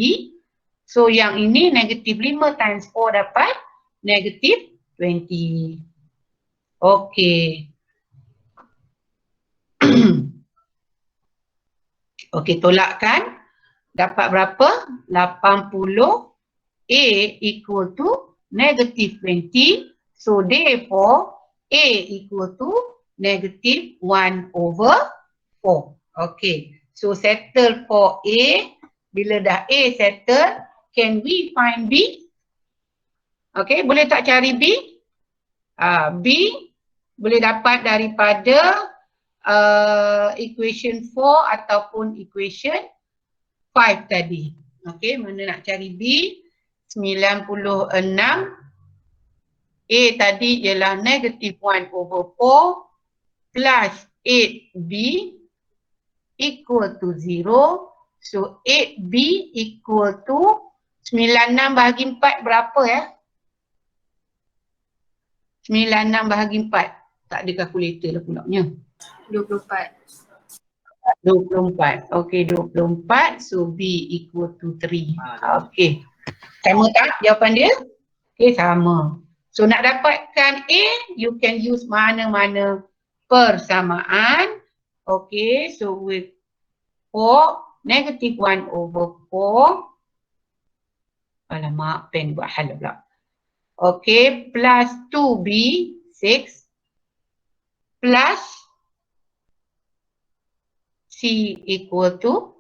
So yang ini negatif 5 times 4 dapat negatif 20. Okey. Okey, tolakkan. Dapat berapa? 80. A equal to negative 20. So therefore A equal to negative 1 over 4. Okay. So settle for A. Bila dah A settle, can we find B? Okay, boleh tak cari B? B boleh dapat daripada equation 4 ataupun equation 5 tadi. Okay, mana nak cari B? 96. A tadi ialah negative 1 over 4 plus 8B equal to 0. So 8B equal to 96 bahagi 4 berapa ya? 96 bahagi 4. Tak ada kalkulator lah pulaknya. 24. 24. Okay, 24. So B equal to 3. Okay. Sama tak jawapan dia? Okay, sama. So nak dapatkan A, you can use mana-mana persamaan. Okay, so with 4, negative 1 over 4. Alamak, pen buat hal pula. Okay, plus 2B, 6. Plus C equal to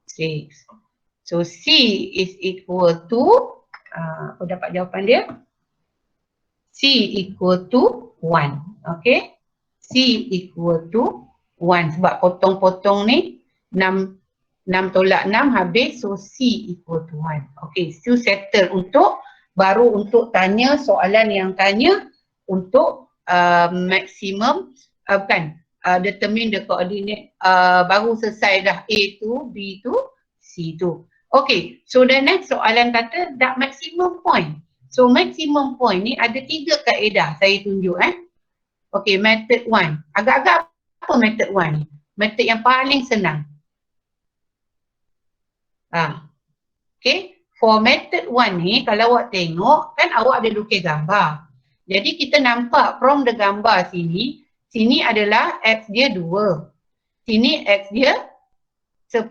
6. So C is equal to, aku dapat jawapan dia. C equal to 1. Okay. C equal to 1. Sebab potong-potong ni 6 tolak 6 habis. So C equal to 1. Okay. So settle untuk, baru untuk tanya soalan yang tanya untuk maximum, determine the coordinate, baru selesai dah A tu, B tu, C tu. Okay, so the next soalan kata dah maximum point. So maximum point ni ada 3 kaedah saya tunjuk Okay, method 1. Agak-agak apa method 1 ni? Method yang paling senang. Okay, for method 1 ni kalau awak tengok kan awak ada lukis gambar. Jadi kita nampak from the gambar sini, sini adalah X dia 2. Sini X dia 10.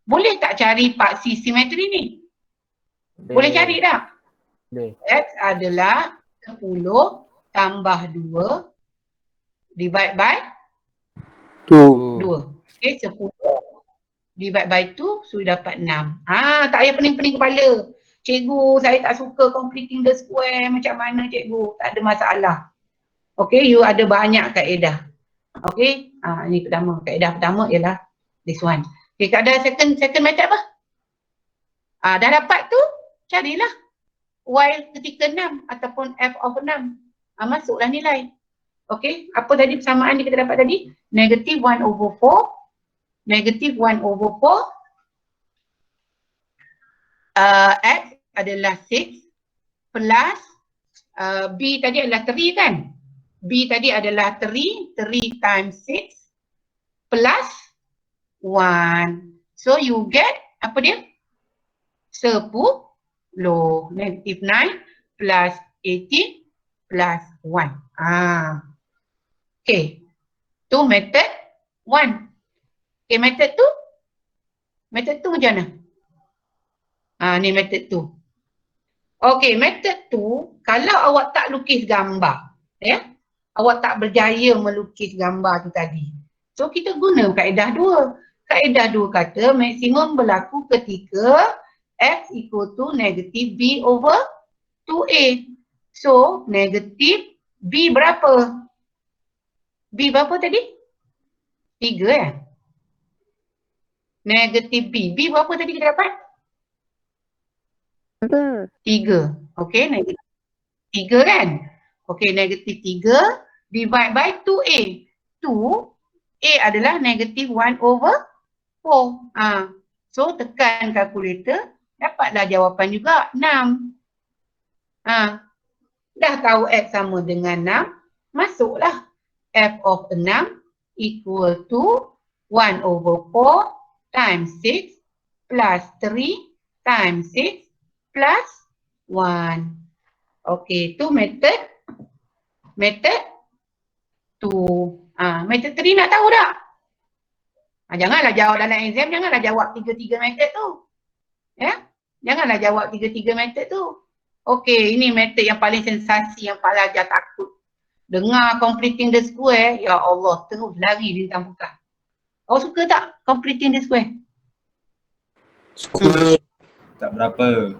Boleh tak cari paksi simetri ni? Boleh cari tak? Boleh. X adalah 10 tambah 2 divide by 2. Okay, 10 divide by 2 sudah dapat 6. Tak payah pening-pening kepala. Cikgu, saya tak suka completing the square. Macam mana cikgu? Tak ada masalah. Okay, you ada banyak kaedah. Okay, ini pertama. Kaedah pertama ialah this one. Okay, kaedah second method apa? Dah dapat tu, carilah Y ketika 6 ataupun F of 6. Masuklah nilai. Okay, apa tadi persamaan yang kita dapat tadi? Negative 1 over 4. Negative 1 over 4. X adalah 6 plus B tadi adalah 3 kan? B tadi adalah 3 times 6 plus 1. So you get apa dia? 10. Negative 9 plus 18 plus 1. Okay. Tu method 1. Okay, method 2. Method 2 macam mana? Ni method 2. Okay, method 2 kalau awak tak lukis gambar, awak tak berjaya melukis gambar tu tadi. So kita guna kaedah 2. Kaedah 2 kata maksimum berlaku ketika X equal to negative B over 2A. So negative B berapa? B berapa tadi? 3 Negative B. B berapa tadi kita dapat? 3. Okay, negative 3 kan? Okay, negative 3 divide by 2A. 2A adalah negative 1 over 4. So tekan kalkulator, dapatlah jawapan juga 6. Dah tahu X sama dengan 6, masuklah F of 6 equal to 1 over 4 times 6 plus 3 times 6 plus 1. Okay, tu method 2. Method 3 nak tahu tak? Janganlah jawab dalam exam, janganlah jawab 3 method tu. Ya? Janganlah jawab 3 method tu. Okay, ini method yang paling sensasi, yang pelajar takut. Dengar completing the square, ya Allah, terus lari bintang buka. Awak suka tak completing the square? Suka. Tak berapa.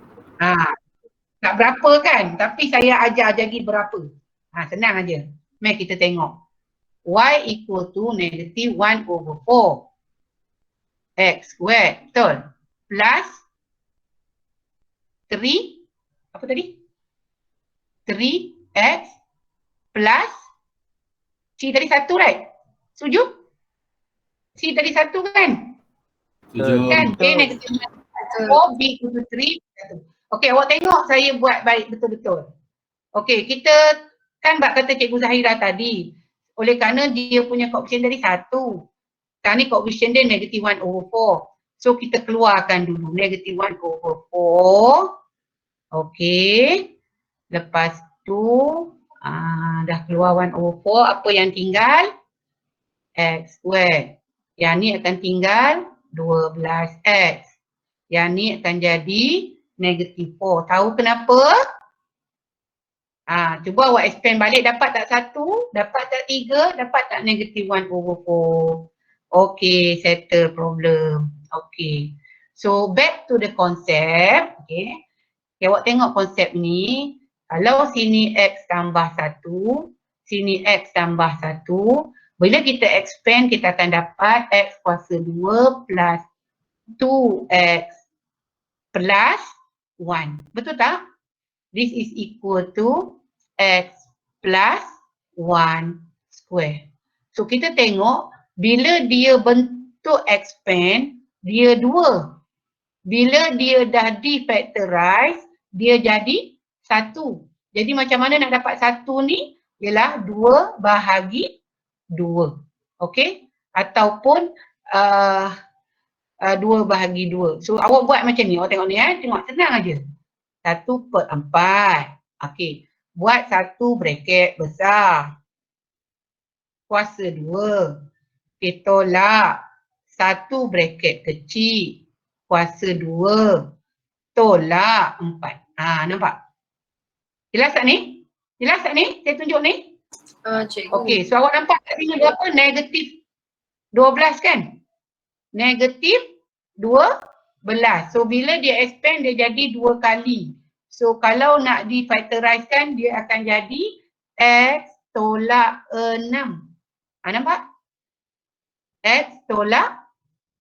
Tak berapa kan? Tapi saya ajar jadi berapa. Senang aja. Mari kita tengok. Y equal to negative 1 over 4. X squared, betul? Plus 3, apa tadi? 3x plus C tadi 1, right? Setuju? C tadi 1 kan? Setuju. Kan? A negative 4, B equal to 3. Okey, awak tengok saya buat baik betul-betul. Okey, kita kan bak kata Cikgu Zahira tadi. Oleh kerana dia punya coefficient dari 1. Sekarang ni coefficient dia negative 1 over 4. So kita keluarkan dulu negative 1 over 4. Okey. Lepas tu dah keluar 1 over 4. Apa yang tinggal? X squared. Yang ni akan tinggal 12x. Yang ni akan jadi negative 4. Tahu kenapa? Cuba awak expand balik, dapat tak 1? Dapat tak 3? Dapat tak negative 1 over 4? Okay, settle problem. Okay. So back to the concept. Okay. Awak tengok konsep ni. Kalau sini X tambah 1, sini X tambah 1. Bila kita expand, kita akan dapat X kuasa 2 plus 2X plus 1. Betul tak? This is equal to X plus 1 square. So kita tengok bila dia bentuk expand, dia 2. Bila dia dah defactorize, dia jadi 1. Jadi macam mana nak dapat 1 ni? Ialah 2 bahagi 2. Okey? Ataupun 2 bahagi 2. So awak buat macam ni. Awak tengok ni tengok senang aja. 1/4. Okey. Buat 1 bracket besar. Kuasa 2. Okey, tolak 1 bracket kecil. Kuasa 2. Tolak 4. Nampak? Jelas tak ni? Jelas tak ni? Saya tunjuk ni? Cikgu. Okey, so awak nampak kat sini dia apa? Negatif 12 kan? Negatif 12. So bila dia expand, dia jadi 2 kali. So kalau nak defactorize kan, dia akan jadi X tolak 6. Nampak? X tolak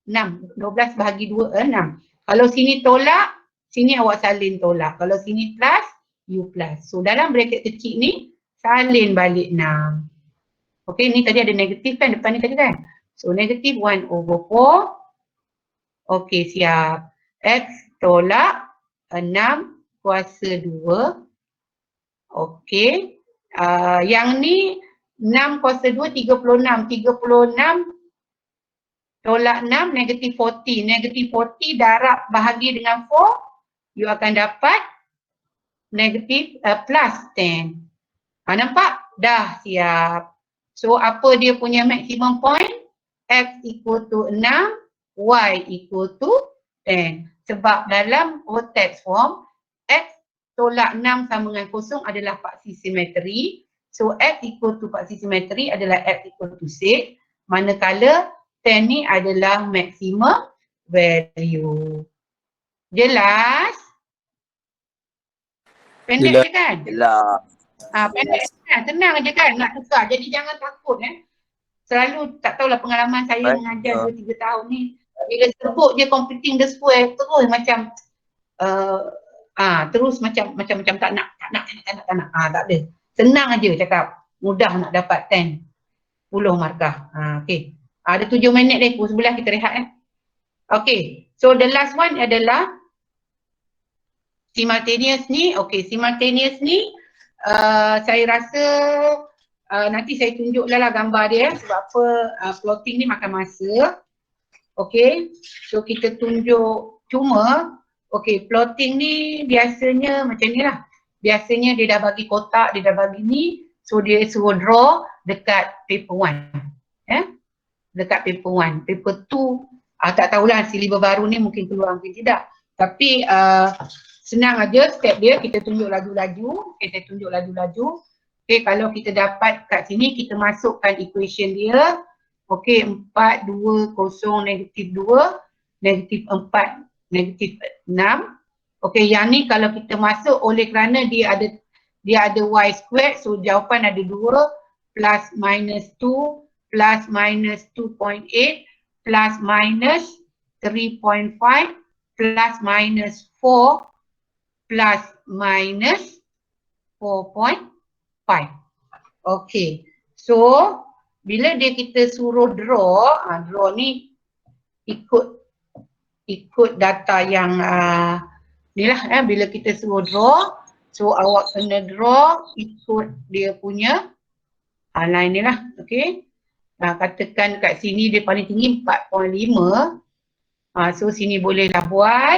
6. 12 bahagi 2, 6. Kalau sini tolak, sini awak salin tolak. Kalau sini plus, U plus. So dalam bracket kecil ni, salin balik 6. Okey, ni tadi ada negatif kan, depan ni tadi kan. So negatif 1 over 4. Okey, siap. X tolak 6 kuasa 2. Okey. Yang ni 6 kuasa 2, 36. 36 tolak 6, negatif 40. Negatif 40 darab bahagi dengan 4, you akan dapat negatif plus 10. Nampak? Dah siap. So apa dia punya maximum point? X equal to 6, Y equal to 10. Sebab dalam vertex form, X tolak 6 sama dengan kosong adalah paksi simetri. So X equal to paksi simetri adalah X equal to 6. Manakala 10 ni adalah maximum value. Jelas? Pendek je kan? Jelas. Pendek je kan? Tenang je kan nak tukar. Jadi jangan takut Selalu tak tahulah pengalaman saya mengajar 2-3 tahun ni. Bila sebut je completing the square, terus macam terus macam tak nak. Tak ada. Senang aja cakap. Mudah nak dapat 10 markah. Okey. Ada 7 minit lagi, pukul 11 kita rehat Okay, so the last one adalah simultaneous ni. Okay, simultaneous ni saya rasa nanti saya tunjuklah gambar dia sebab apa plotting ni makan masa. Okay, so kita tunjuk cuma Okay, plotting ni biasanya macam ni lah. Biasanya dia dah bagi kotak, dia dah bagi ni. So dia suruh draw dekat paper 1. Dekat paper 1. Paper 2, tak tahulah silibus baru ni mungkin keluar mungkin tidak. Tapi senang aja step dia, kita tunjuk laju-laju. Okay, kalau kita dapat kat sini, kita masukkan equation dia. Okay, 4, 2, 0, negatif 2, negatif 4, negatif 6. Okey, yang ni kalau kita masuk oleh kerana dia ada y squared, so jawapan ada 2 plus minus 2 plus minus 2.8 plus minus 3.5 plus minus 4 plus minus 4.5. Okey, so bila dia kita suruh draw, draw ni ikut data yang ni lah, bila kita suruh draw, so awak kena draw ikut dia punya line ni lah, okay. Katakan kat sini dia paling tinggi 4.5, so sini bolehlah buat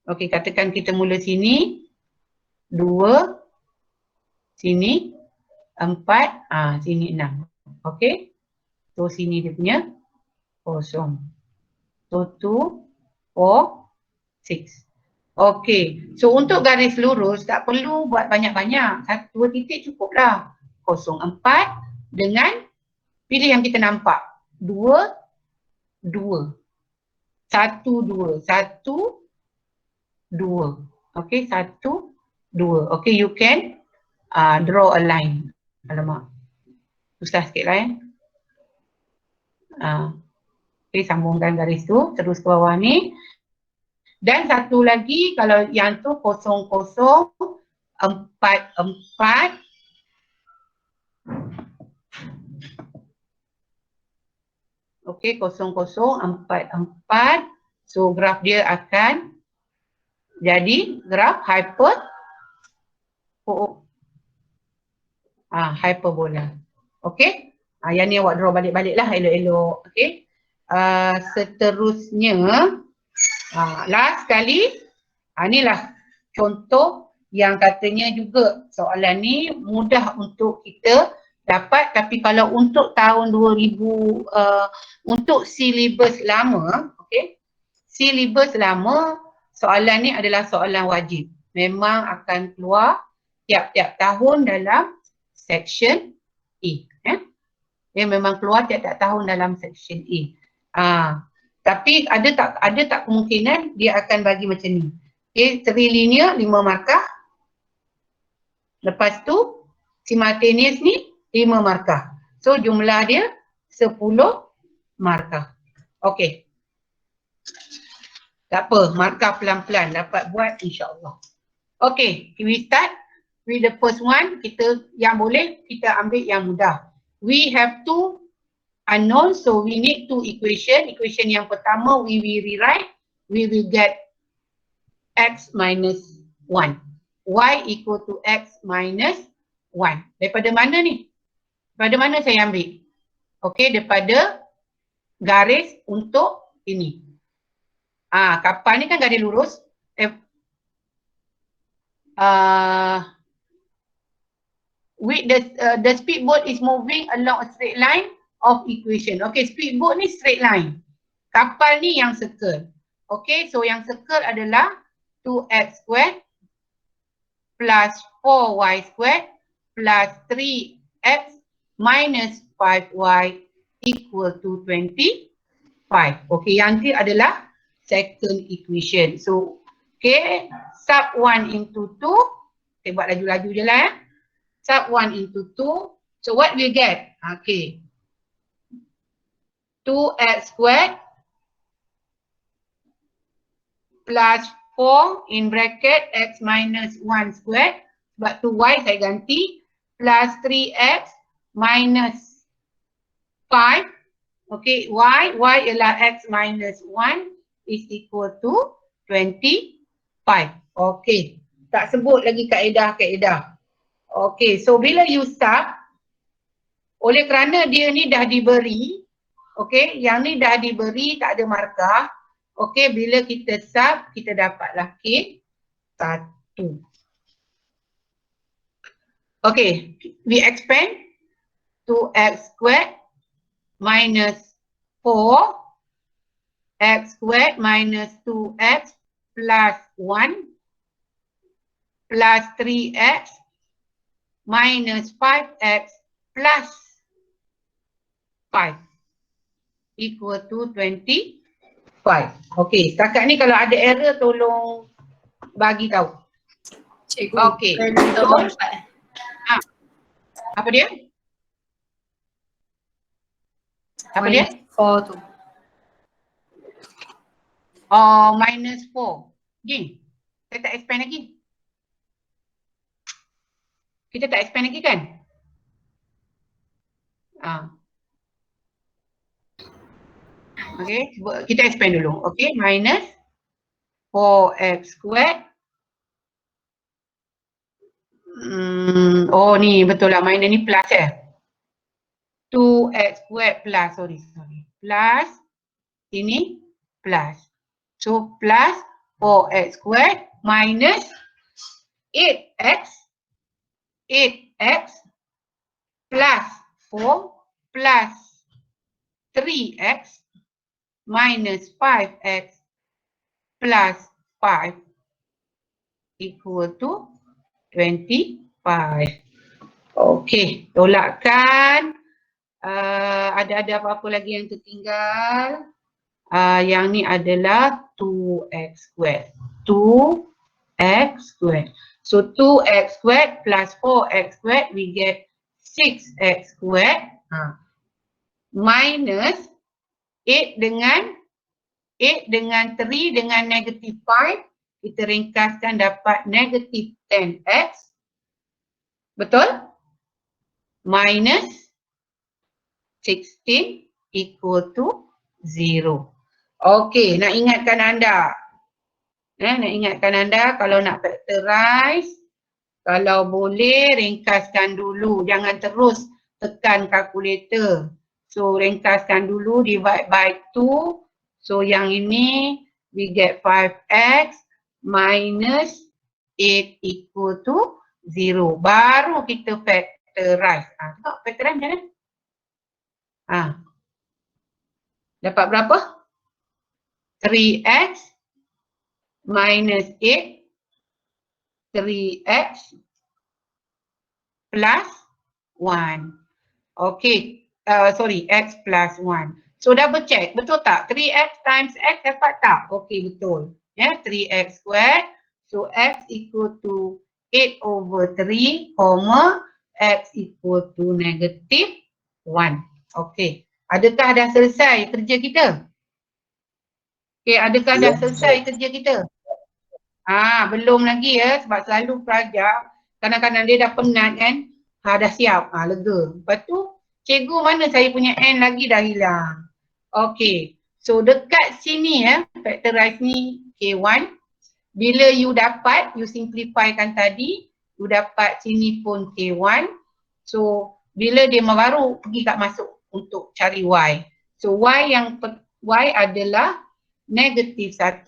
okay, katakan kita mula sini 2, sini 4, sini 6, okay. So sini dia punya 0. So 2, 4, 6. Okay. So untuk garis lurus tak perlu buat banyak-banyak. 1, 2 titik cukup lah. 0, 4 dengan pilih yang kita nampak. 2, 2. 1, 2. 1, 2. Okay. 1, 2. Okay. You can draw a line. Alamak. Susah sikit lah Okay, sambungkan garis tu terus ke bawah ni. Dan satu lagi, kalau yang tu 0, 0, 4, 4. Okay, 0, 0, 4, 4. So graf dia akan jadi graf hyperbola. Okay. Yang ni awak draw balik-balik lah elok-elok. Okay. Seterusnya, last sekali, inilah contoh yang katanya juga soalan ni mudah untuk kita dapat, tapi kalau untuk tahun 2000, untuk silibus lama, okay, silibus lama, soalan ni adalah soalan wajib. Memang akan keluar tiap-tiap tahun dalam section E. Dia memang keluar tiap-tiap tahun dalam section E. Tapi ada tak kemungkinan dia akan bagi macam ni. Okay, trilinear 5 markah. Lepas tu simultaneous ni 5 markah. So jumlah dia 10 markah. Okay. Tak apa, markah pelan-pelan dapat buat insya-Allah. Okay, we start with the first one. Kita yang boleh kita ambil yang mudah. We have two unknown, so we need two equation. Equation yang pertama we will rewrite. We will get x minus 1. Y equal to x minus 1. Daripada mana ni? Daripada mana saya ambil? Okay, daripada garis untuk ini. Kapal ni kan garis lurus. With the speedboat is moving along a straight line of equation. Okay, speedboat ni straight line. Kapal ni yang circle. Okay, so yang circle adalah 2x squared plus 4y squared plus 3x minus 5y equal to 25. Okay, yang ni adalah second equation. So, okay, sub 1 into 2. Saya buat laju-laju je lah. Sub 1 into 2. So, what we get? Okay. 2x squared plus 4 in bracket x minus 1 squared. Sebab 2y saya ganti. Plus 3x minus 5. Okay, y ialah x minus 1 is equal to 25. Okay, tak sebut lagi kaedah-kaedah. Okay, so bila you sub, oleh kerana dia ni dah diberi, Okey, yang ni dah diberi, tak ada markah. Okey, bila kita sub, kita dapatlah K1. Okey, we expand 2x squared minus 4x squared minus 2x plus 1 plus 3x minus 5x plus 5 equal to 25. Okey, setakat ni kalau ada error tolong bagi tahu. Cikgu, Okey. so, Apa dia? Apa dia? 4 tu. Oh, minus 4. Gini, saya tak expand lagi. Kita tak expand lagi kan? Okay, kita expand dulu. Okay, minus 4x squared. Oh ni betul lah, minus ni plus 2x squared plus, sorry. Plus, ini plus. So plus 4x squared minus 8x plus 4 plus 3x minus 5x plus 5 equal to 25. Okey, tolakkan. Ada apa-apa lagi yang tertinggal? Yang ni adalah 2x squared. 2x squared. So 2x squared plus 4x squared, we get 6x squared minus 8 dengan 3 dengan negative 5. Kita ringkaskan dapat negative 10x. Betul? Minus 16 equal to 0. Okey, nak ingatkan anda. Kalau nak factorize, kalau boleh ringkaskan dulu. Jangan terus tekan kalkulator. So ringkaskan dulu, divide by 2. So yang ini we get 5x minus 8 equal to 0. Baru kita factorize. Tengok factorize macam mana? Dapat berapa? 3x minus 8, 3x plus 1. Okay, x plus 1. So double check, betul tak? 3x times x dapat tak? Okay, betul. 3x squared. So x equal to 8 over 3, x equal to negative 1. Okay, adakah dah selesai kerja kita? Okay, adakah dah selesai kerja kita? Belum lagi sebab selalu pelajar kadang-kadang dia dah penat kan, dah siap, lega. Lepas tu, cikgu mana saya punya N lagi dah hilang. Okay, so dekat sini factorize ni K1. Bila you dapat, you simplifykan tadi, you dapat sini pun K1. So, bila dia baru pergi kat masuk untuk cari Y. So, Y adalah negatif 1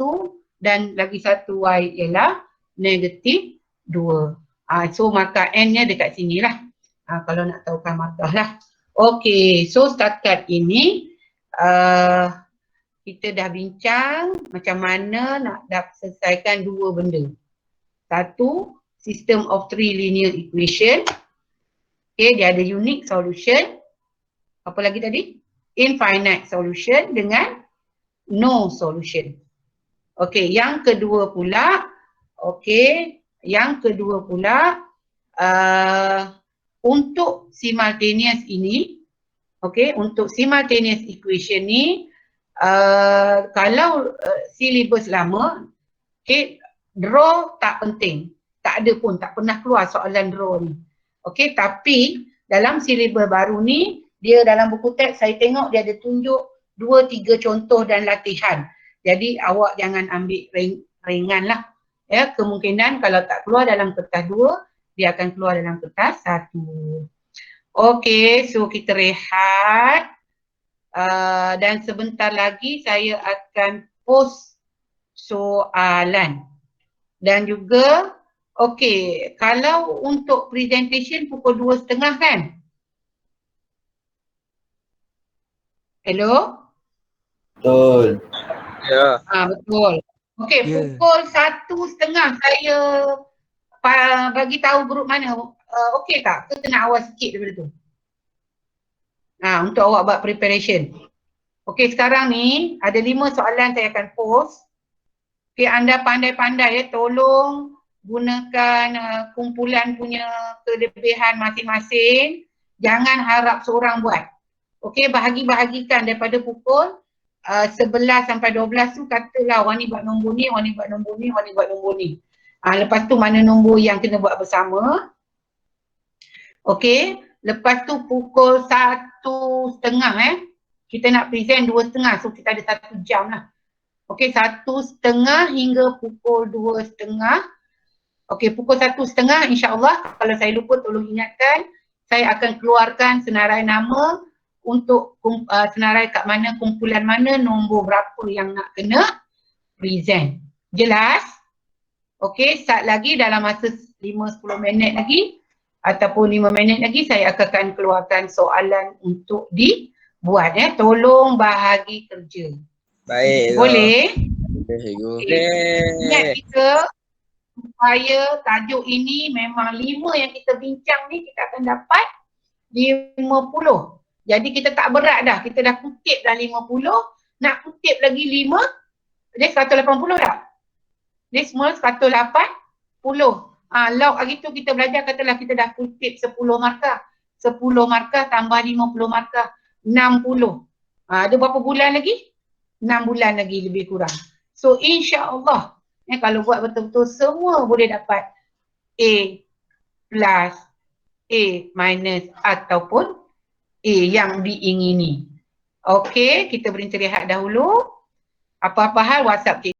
dan lagi satu Y ialah negatif 2. So, maka N-nya dekat sini lah. Kalau nak tahukan markah lah. Okay, so setakat ini kita dah bincang macam mana nak selesaikan dua benda. Satu, system of three linear equation. Okay, dia ada unique solution. Apa lagi tadi? Infinite solution dengan no solution. Okay, yang kedua pula, untuk simultaneous ini, untuk simultaneous equation ni, kalau syllabus lama, draw tak penting. Tak ada pun, tak pernah keluar soalan draw ni. Tapi dalam syllabus baru ni, dia dalam buku teks saya tengok dia ada tunjuk 2-3 contoh dan latihan. Jadi awak jangan ambil ringan lah. Kemungkinan kalau tak keluar dalam kertas 2, dia akan keluar dalam kertas 1. Okay, so kita rehat. Dan sebentar lagi saya akan post soalan. Dan juga, okey, kalau untuk presentation pukul 2.30 kan? Hello? Betul. Ya. Betul. Okey, pukul 1.30 saya bagi tahu grup mana. Okey tak? Kita nak awal sikit daripada tu. Untuk awak buat preparation. Okey, sekarang ni ada 5 soalan saya akan post. Okey, anda pandai-pandai tolong gunakan kumpulan punya kelebihan masing-masing. Jangan harap seorang buat. Okey, bahagi-bahagikan daripada pukul 11 sampai 12 tu katalah Wani buat nombor ni, Wani buat nombor ni, Wani buat nombor ni. Lepas tu mana nombor yang kena buat bersama. Okey, lepas tu pukul 1.30 kita nak present 2.30, so kita ada 1 jam lah. Okey, 1.30 hingga pukul 2.30. Okey, pukul 1.30 insya-Allah, kalau saya lupa tolong ingatkan, saya akan keluarkan senarai nama untuk senarai kat mana, kumpulan mana, nombor berapa yang nak kena present. Jelas? Okey, start lagi dalam masa 5-10 minit lagi ataupun 5 minit lagi saya akan keluarkan soalan untuk dibuat ya. Tolong bahagi kerja. Baik. Boleh? Okay. Ingat kita supaya tajuk ini memang 5 yang kita bincang ni kita akan dapat 50. Jadi kita tak berat dah, kita dah kutip dah 50, nak kutip lagi 5, dia 180 dah. Dia semua 180. Log hari tu kita belajar katalah kita dah kutip 10 markah. 10 markah tambah 50 markah, 60. Ada berapa bulan lagi? 6 bulan lagi lebih kurang. So insya-Allah kalau buat betul-betul semua boleh dapat A plus, A minus ataupun A yang diingini. Okey, kita berhenti rehat dahulu. Apa-apa hal WhatsApp